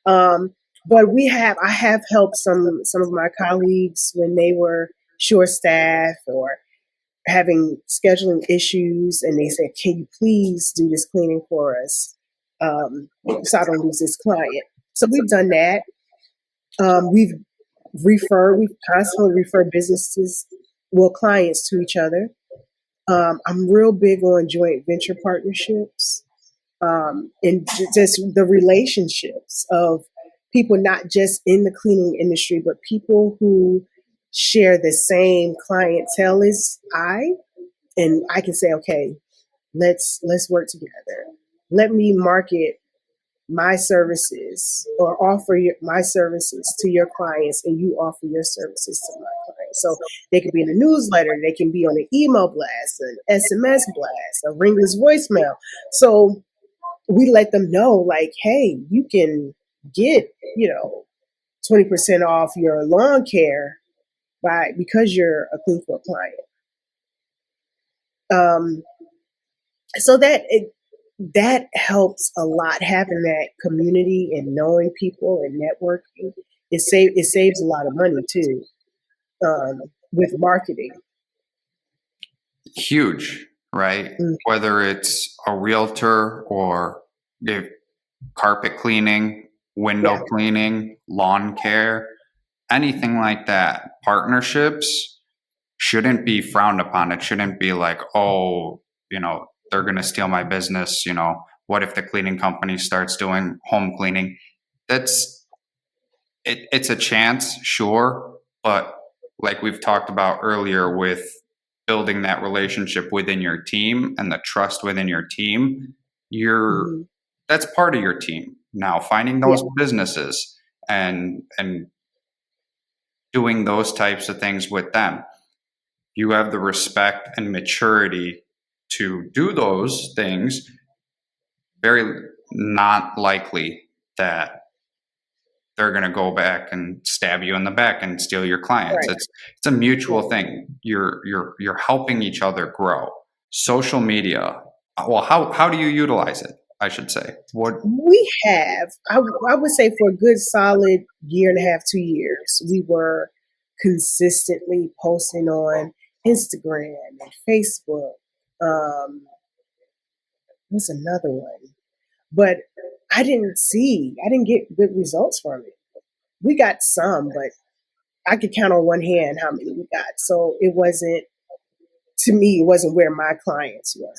S2: Um, but I have helped some of my colleagues when they were short staffed or having scheduling issues, and they said, can you please do this cleaning for us, so I don't lose this client. So we've done that. We've constantly referred businesses, well, clients to each other. I'm real big on joint venture partnerships, and just the relationships of people, not just in the cleaning industry, but people who share the same clientele as and I can say, okay, let's work together. Let me market my services, or offer my services to your clients, and you offer your services to my clients. So they can be in a newsletter, they can be on an email blast, an SMS blast, a ringless voicemail. So we let them know, like, hey, you can get 20% off your lawn care because you're a CleanCorp client. So that helps a lot, having that community and knowing people and networking. It saves a lot of money too, with marketing.
S1: Huge, right?
S2: Mm.
S1: Whether it's a realtor or if carpet cleaning, window
S2: Yeah.
S1: cleaning, lawn care, anything like that, partnerships shouldn't be frowned upon. It shouldn't be like, oh, they're going to steal my business. What if the cleaning company starts doing home cleaning? That's it's a chance, sure, but like we've talked about earlier, with building that relationship within your team and the trust within your team, you're
S2: Hmm.
S1: that's part of your team. Now, finding
S2: Yeah.
S1: those businesses and doing those types of things with them, you have the respect and maturity to do those things. Very not likely that they're going to go back and stab you in the back and steal your clients.
S2: Right.
S1: It's a mutual thing. You're helping each other grow. Social media. Well, how do you utilize it? I should say. What
S2: I would say, for a good solid year and a half, 2 years, we were consistently posting on Instagram and Facebook. What's another one? But I didn't get good results from it. We got some, but I could count on one hand how many we got. So to me, it wasn't where my clients were.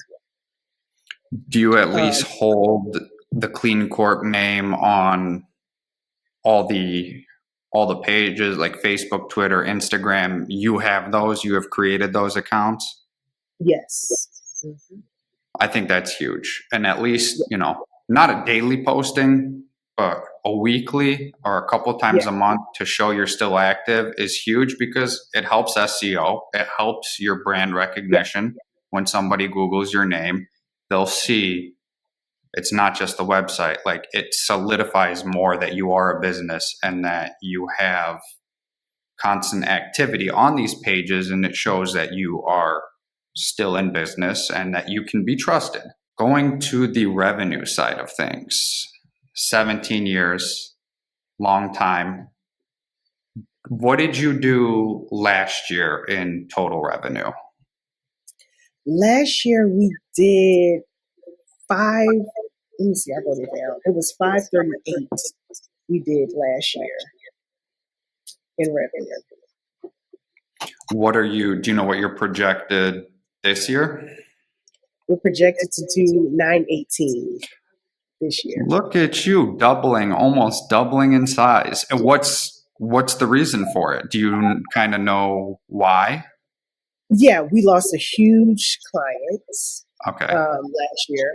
S1: do you at least
S2: Um,
S1: hold the CleanCorp name on all the all the pages like Facebook, Twitter, Instagram? You have those. You have created those accounts.
S2: yes. Hmm.
S1: I think that's huge. And at least,
S2: Yeah.
S1: not a daily posting, but a weekly or a couple times
S2: Yeah.
S1: a month to show you're still active is huge because it helps SEO. It helps your brand
S2: Yeah.
S1: recognition. When somebody Googles your name, they'll see it's not just a website. Like, it solidifies more that you are a business and that you have constant activity on these pages, and it shows that you are still in business and that you can be trusted. Going to the revenue side of things, 17 years, long time. What did you do last year in total revenue?
S2: Last year we did five. Let me see. I wrote it down. It was 538. We did last year in revenue.
S1: Do you know what you're projected this year?
S2: We're projected to do 918 this year.
S1: Look at you, almost doubling in size. And what's the reason for it? Do you kind of know why?
S2: Yeah, we lost a huge client
S1: Okay.
S2: last year.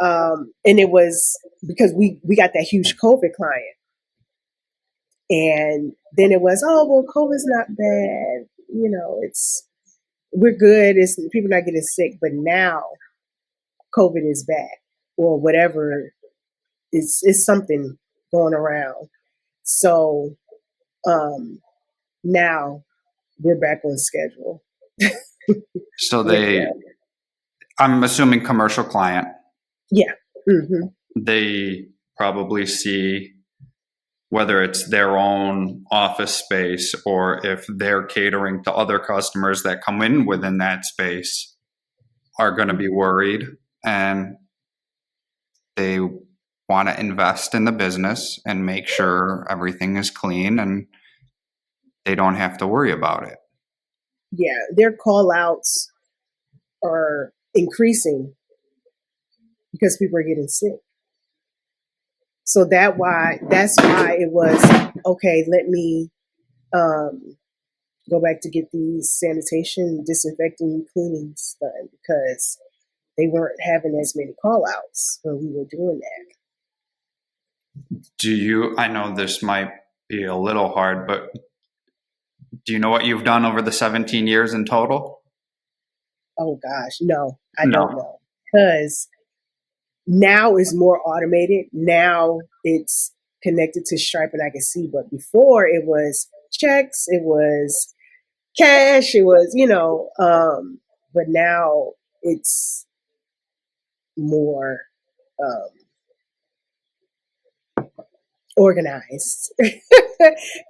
S2: And it was because we got that huge COVID client. And then it was, oh, well, COVID's not bad. You know, we're good. It's people not getting sick. But now COVID is back, or whatever. It's something going around. So now we're back on schedule.
S1: So I'm assuming commercial client.
S2: Yeah. Mm-hmm.
S1: They probably see whether it's their own office space or if they're catering to other customers that come in within that space are going to be worried, and they want to invest in the business and make sure everything is clean and they don't have to worry about it.
S2: Yeah, their call outs are increasing because people are getting sick. So that's why it was, okay, let me go back to get these sanitation, disinfecting, cleanings done, because they weren't having as many call outs when we were doing that.
S1: I know this might be a little hard, but do you know what you've done over the 17 years in total?
S2: Oh gosh, no, I don't know. Because now it's more automated. Now it's connected to Stripe and I can see, but before it was checks, it was cash, it was, but now it's more organized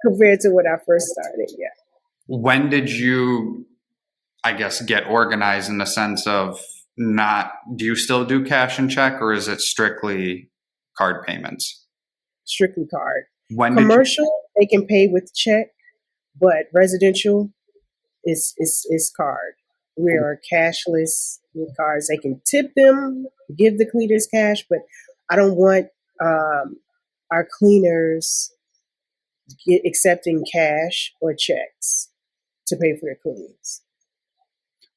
S2: compared to when I first started. Yeah.
S1: When did you, I guess, get organized in the sense of do you still do cash and check, or is it strictly card payments?
S2: Strictly card. Commercial, they can pay with check, but residential is card. We are cashless with cards. They can tip them, give the cleaners cash, but I don't want our cleaners accepting cash or checks to pay for their cleanings.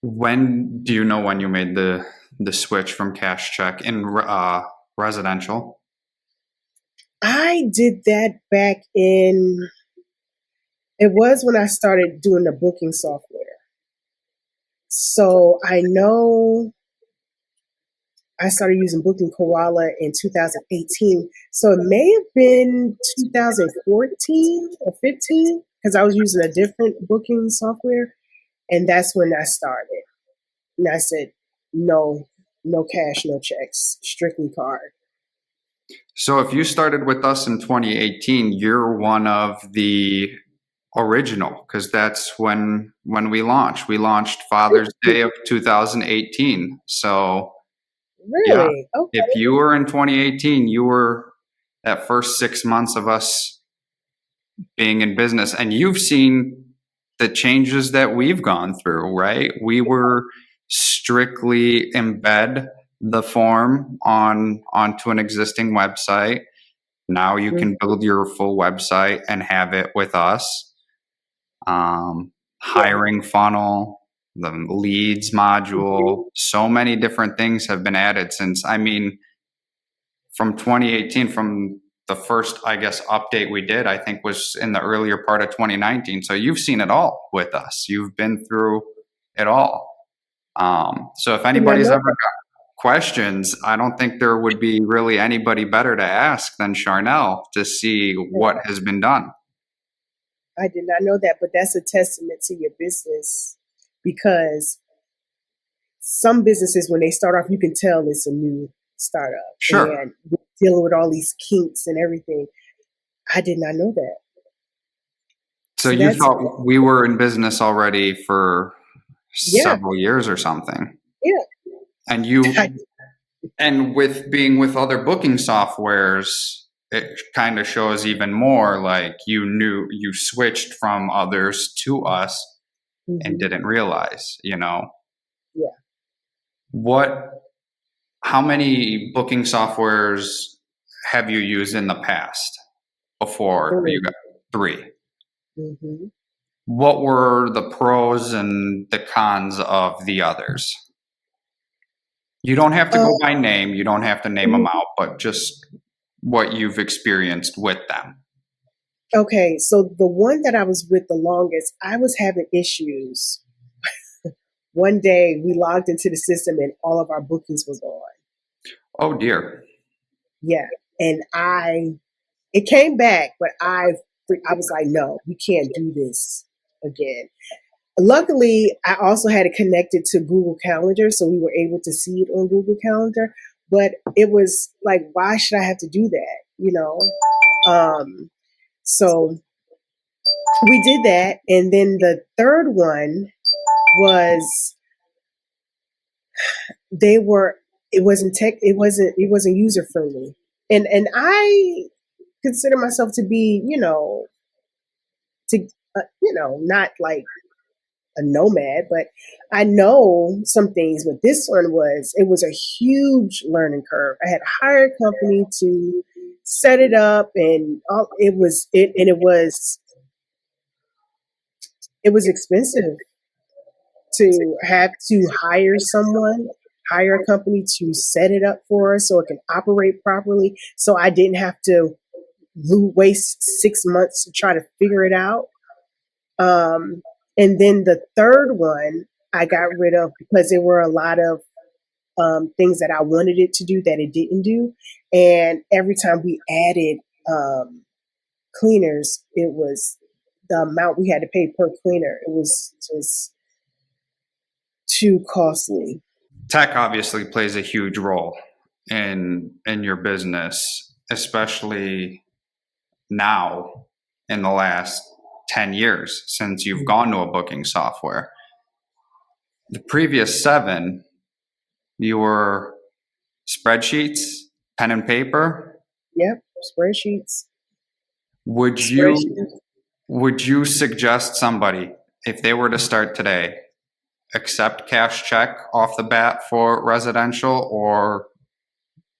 S1: When do you know when you made the switch from cash check in residential?
S2: I did that back in, it was when I started doing the booking software. So I know I started using Booking Koala in 2018. So it may have been 2014 or 15 because I was using a different booking software. And that's when I started. And I said, no cash, no checks, strictly card.
S1: So if you started with us in 2018, you're one of the original, because that's when we launched. We launched Father's Day of 2018. So
S2: really?
S1: Yeah,
S2: okay.
S1: If you were in 2018, you were that first 6 months of us being in business, and you've seen the changes that we've gone through, right? We were strictly embed the form onto an existing website. Now you can build your full website and have it with us. Hiring funnel, the leads module, so many different things have been added since, from 2018, from the first, I guess, update we did, I think, was in the earlier part of 2019. So you've seen it all with us. You've been through it all. So if
S2: And I
S1: anybody's
S2: know
S1: ever got questions, I don't think there would be really anybody better to ask than Charnell to see what has been done.
S2: I did not know that, but that's a testament to your business, because some businesses, when they start off, you can tell it's a new startup
S1: Sure.
S2: and dealing with all these kinks and everything. I did not know that.
S1: So
S2: So
S1: you
S2: that's,
S1: thought we were in business already for
S2: yeah,
S1: several years or something.
S2: yeah.
S1: And and with being with other booking softwares, it kind of shows even more like you switched from others to us and
S2: Mhm.
S1: didn't realize,
S2: Yeah.
S1: how many booking softwares have you used in the past before you
S2: 3.
S1: got 3?
S2: Mm-hmm.
S1: What were the pros and the cons of the others? You don't have to
S2: Um,
S1: go by name. You don't have to name them out, but just what you've experienced with them.
S2: okay, so the one that I was with the longest, I was having issues. One day we logged into the system and all of our bookings was on.
S1: Oh dear.
S2: Yeah. And it came back, but I was like, no, we can't do this again. Luckily, I also had it connected to Google Calendar, so we were able to see it on Google Calendar. But it was like, why should I have to do that? So we did that, and then the third one was they were. It wasn't user friendly, and I consider myself to be, to not like a nomad, but I know some things. But this one it was a huge learning curve. I had to hire a company to set it up, and it was expensive to have to hire a company to set it up for us so it can operate properly. So I didn't have to waste 6 months to try to figure it out. Um, and then the third one I got rid of because there were a lot of things that I wanted it to do that it didn't do. And every time we added cleaners, it was the amount we had to pay per cleaner. It was just too costly.
S1: Tech obviously plays a huge role in your business, especially now in the last 10 years since you've gone to a booking software. The previous 7, you were spreadsheets, pen and paper.
S2: Yep, spreadsheets.
S1: Would you
S2: Spreadsheets.
S1: would you suggest somebody, if they were to start today, accept cash check off the bat for residential, or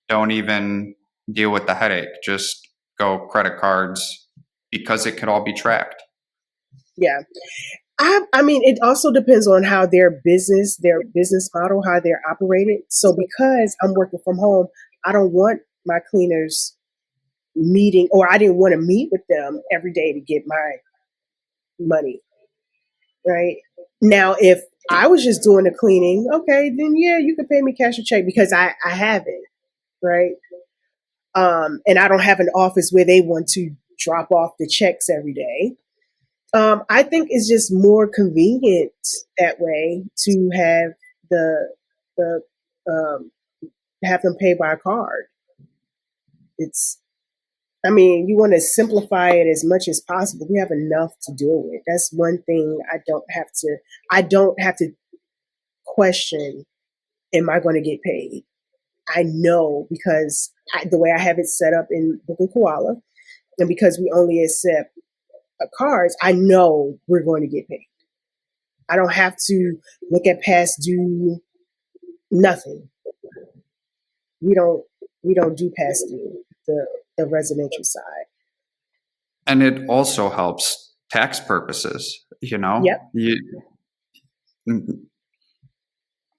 S1: don't even deal with the headache, just go credit cards because it could all be tracked?
S2: Yeah. I mean, it also depends on how their business model, how they're operated. So because I'm working from home, I don't want my cleaners meeting, or I didn't want to meet with them every day to get my money. Right now, if I was just doing the cleaning, okay, then yeah, you can pay me cash or check because I have it, right? And I don't have an office where they want to drop off the checks every day. I think it's just more convenient that way to the um, have them pay by card. It's, I mean, you want to simplify it as much as possible. We have enough to deal with. That's one thing I don't have to question, am I going to get paid? I know because the way I have it set up in Booking Koala, and because we only accept cards, I know we're going to get paid. I don't have to look at past due, nothing. We don't we don't do past due, the residential side.
S1: And it also helps tax purposes,
S2: Yep.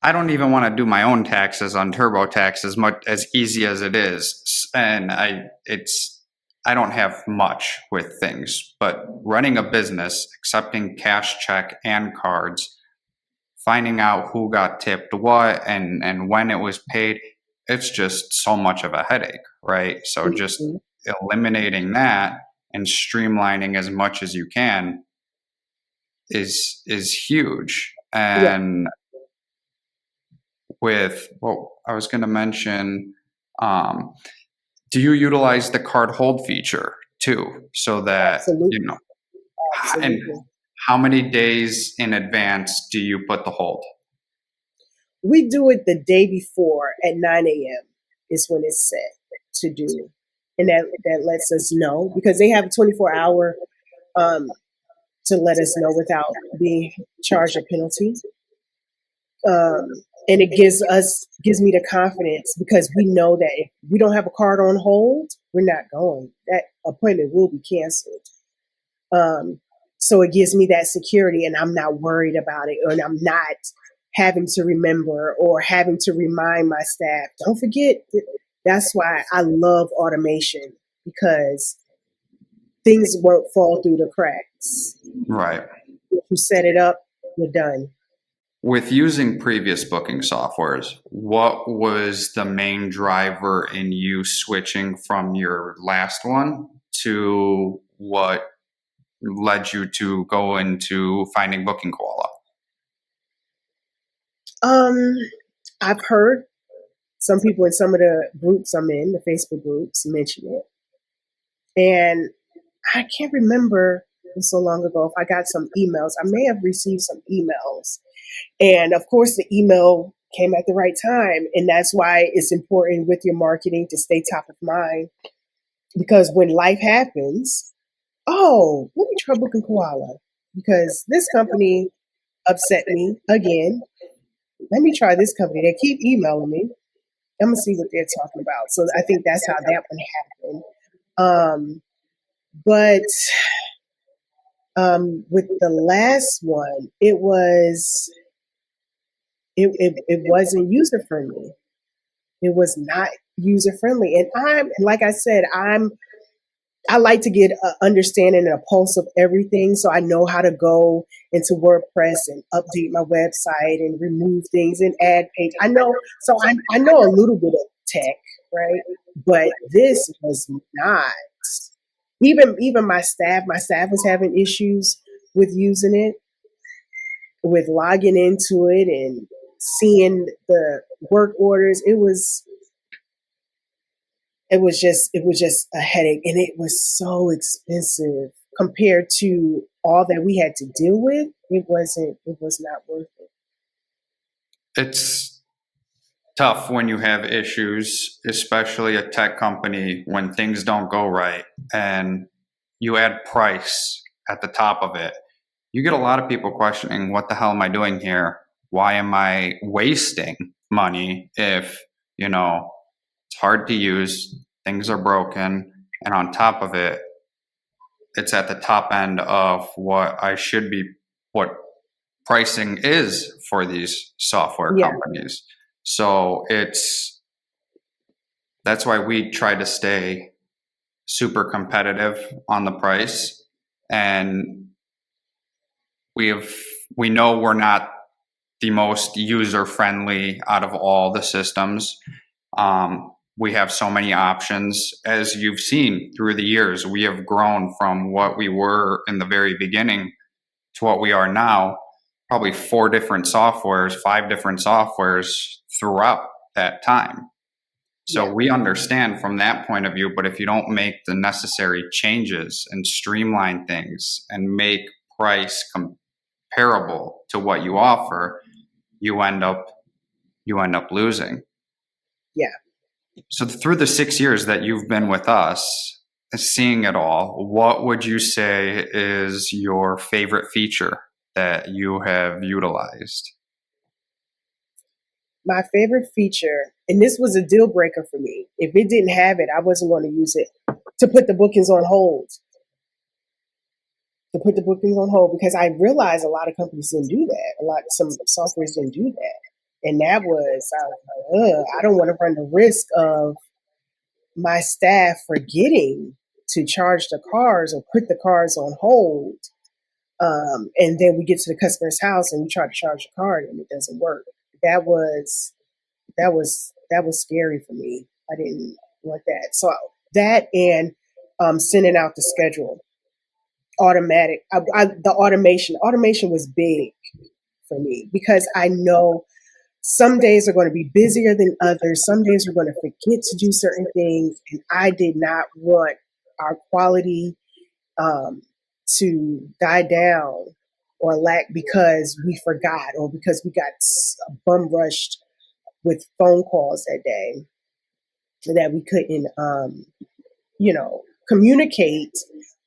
S1: I don't even want to do my own taxes on TurboTax as much as easy as it is. And I don't have much with things, but running a business, accepting cash, check, and cards, finding out who got tipped what and when it was paid, it's just so much of a headache, right? So just
S2: Mhm.
S1: eliminating that and streamlining as much as you can is huge.
S2: Yeah,
S1: And with, well, I was going to mention, um, do you utilize the card hold feature too, so that
S2: absolutely,
S1: you know? And
S2: absolutely.
S1: how many days in advance do you put the hold?
S2: We do it the day before at 9 a.m. is when it's set to do. And that lets us know because they have a 24-hour to let us know without being charged a penalty. And it gives me the confidence because we know that if we don't have a card on hold, we're not going. That appointment will be canceled. Um, so it gives me that security, and I'm not worried about it, and I'm not having to remember or having to remind my staff. Don't forget. That's why I love automation because things won't fall through the cracks.
S1: Right.
S2: If you set it up, you're done.
S1: With using previous booking softwares, what was the main driver in you switching from your last one to what led you to go into finding Booking Koala?
S2: Um, I've heard some people in some of the groups I'm in, the Facebook groups, mention it. And I can't remember, it was so long ago, if I got some emails. I may have received some emails. And of course, the email came at the right time. And that's why it's important with your marketing to stay top of mind. Because when life happens, oh, let me try Booking Koala. Because this company upset me again. Let me try this company. They keep emailing me. I'm gonna see what they're talking about. So I think that's how that one happened. But with the last one, it wasn't user friendly. It was not user friendly, and like I said, I like to get an understanding and a pulse of everything, so I know how to go into WordPress and update my website and remove things and add page. I know a little bit of tech, right? But this was not. Even my staff was having issues with using it, with logging into it and seeing the work orders. It was just a headache, and it was so expensive compared to all that we had to deal with. It was not worth it.
S1: It's tough when you have issues, especially a tech company, when things don't go right and you add price at the top of it. You get a lot of people questioning, what the hell am I doing here? Why am I wasting money if, you know, it's hard to use, things are broken, and on top of it, it's at the top end of what pricing is for these software
S2: Yeah,
S1: companies. So that's why we try to stay super competitive on the price. And we have, we know we're not the most user friendly out of all the systems. We have so many options. As you've seen through the years, we have grown from what we were in the very beginning to what we are now, probably 5 different softwares throughout that time. So
S2: yeah,
S1: we understand from that point of view, but if you don't make the necessary changes and streamline things and make price comparable to what you offer, you end up losing.
S2: yeah.
S1: So through the 6 years that you've been with us, seeing it all, what would you say is your favorite feature that you have utilized?
S2: My favorite feature, and this was a deal breaker for me. If it didn't have it, I wasn't going to use it to put the bookings on hold. To put the bookings on hold because I realized a lot of companies didn't do that. Some softwares didn't do that, and I was like, I don't want to run the risk of my staff forgetting. to charge the cars or put the cars on hold. And then we get to the customer's house and we try to charge the card and it doesn't work. That was scary for me. I didn't want that. So that and sending out the schedule, automatic. The automation was big for me because I know some days are going to be busier than others. Some days we're going to forget to do certain things, and I did not want our quality to die down or lack because we forgot or because we got bum rushed with phone calls that day that we couldn't, communicate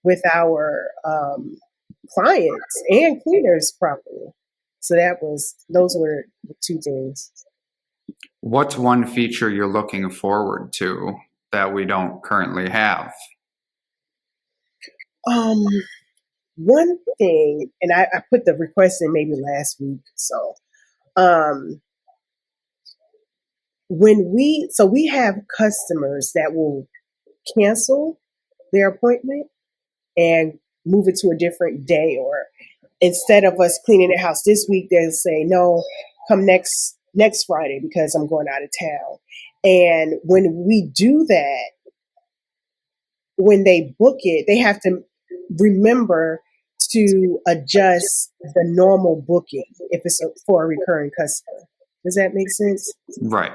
S2: with our clients and cleaners properly. So those were the two things.
S1: What's one feature you're looking forward to that we don't currently have?
S2: One thing, and I put the request in maybe last week. So, we have customers that will cancel their appointment and move it to a different day, or instead of us cleaning the house this week, they'll say, no, come next Friday because I'm going out of town. And when we do that, when they book it, they have to remember to adjust the normal booking if it's for a recurring customer. Does that make sense?
S1: Right.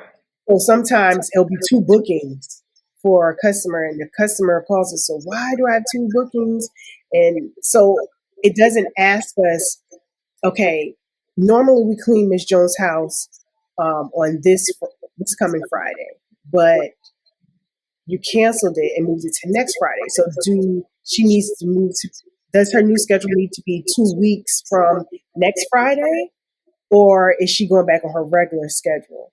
S2: So sometimes it'll be 2 bookings for a customer, and the customer calls us, so why do I have 2 bookings? And so it doesn't ask us, okay, normally we clean Miss Jones' house on this coming Friday, but you canceled it and moved it to next Friday. So does her new schedule need to be 2 weeks from next Friday, or is she going back on her regular schedule?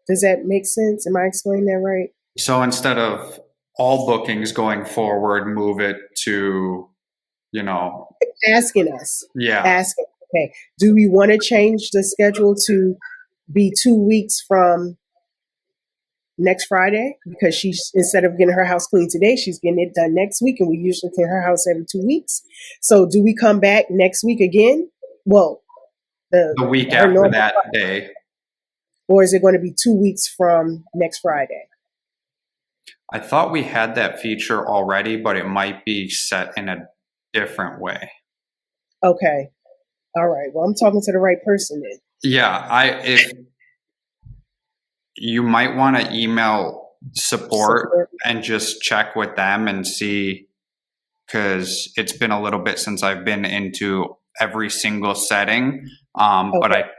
S2: Does that make sense? Am I explaining that right?
S1: So instead of all bookings going forward, move it to,
S2: asking us.
S1: Yeah.
S2: Asking, okay, do we want to change the schedule to be 2 weeks from next Friday? Because she's, instead of getting her house cleaned today, she's getting it done next week, and we usually clean her house every 2 weeks. So do we come back next week again? Well,
S1: the week after that day.
S2: Or is it going to be 2 weeks from next Friday?
S1: I thought we had that feature already, but it might be set in a different way.
S2: Okay. All right. Well, I'm talking to the right person then.
S1: Yeah. If you might want to email support and just check with them and see, because it's been a little bit since I've been into every single setting. Okay. But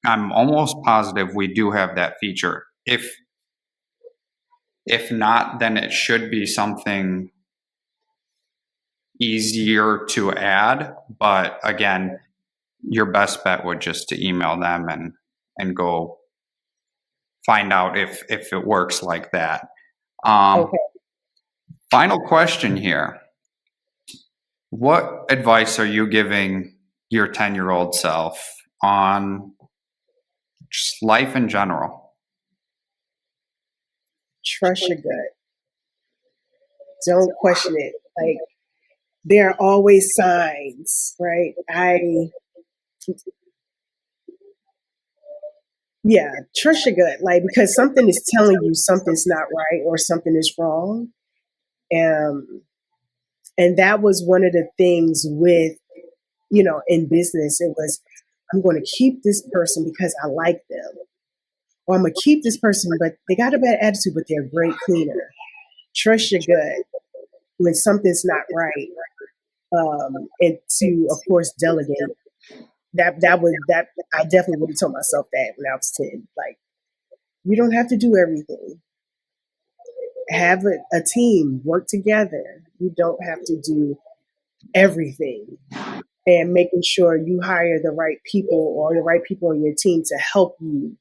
S1: I'm almost positive we do have that feature. If not, then it should be something easier to add. But again, your best bet would just to email them and go find out if it works like that. Okay. Final question here. What advice are you giving your 10-year-old self on just life in general?
S2: Trust your gut. Don't question it. Like, there are always signs, right? Trust your gut. Like, because something is telling you something's not right or something is wrong. And that was one of the things with, in business, it was, I'm going to keep this person because I like them. Or I'm going to keep this person, but they got a bad attitude, but they're a great cleaner. Trust your gut when something's not right. And to, of course, delegate. That I definitely would have told myself that when I was 10. Like, you don't have to do everything. Have a team, work together. You don't have to do everything. And making sure you hire the right people or the right people on your team to help you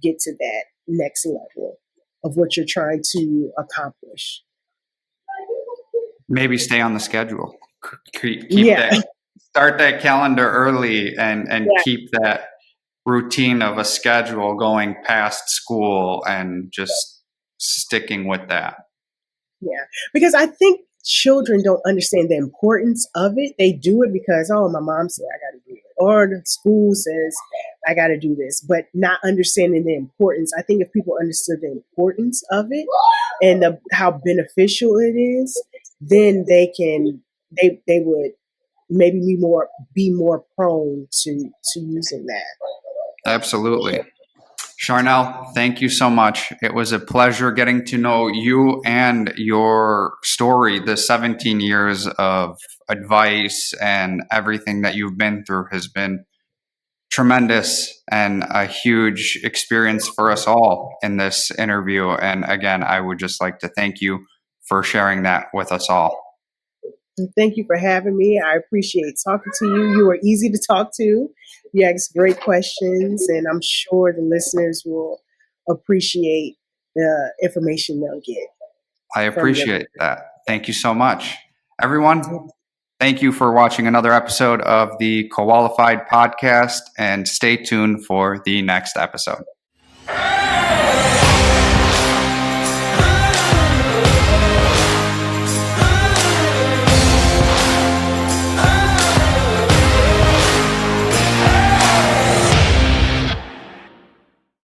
S2: get to that next level of what you're trying to accomplish.
S1: Maybe stay on the schedule. Start that calendar early and keep that routine of a schedule going past school and just sticking with that.
S2: Yeah, because I think children don't understand the importance of it. They do it because, oh, my mom said I got to do it, or the school says I got to do this, but not understanding the importance. I think if people understood the importance of it and how beneficial it is, then they would maybe be more prone to using that.
S1: Absolutely. Charnell, thank you so much. It was a pleasure getting to know you and your story. The 17 years of advice and everything that you've been through has been tremendous and a huge experience for us all in this interview. And again, I would just like to thank you for sharing that with us all.
S2: And thank you for having me. I appreciate talking to you. You are easy to talk to. You ask great questions, and I'm sure the listeners will appreciate the information they'll get
S1: I
S2: from your.
S1: appreciate that. Thank you so much. Everyone, thank you for watching another episode of the Qualified Podcast, and stay tuned for the next episode.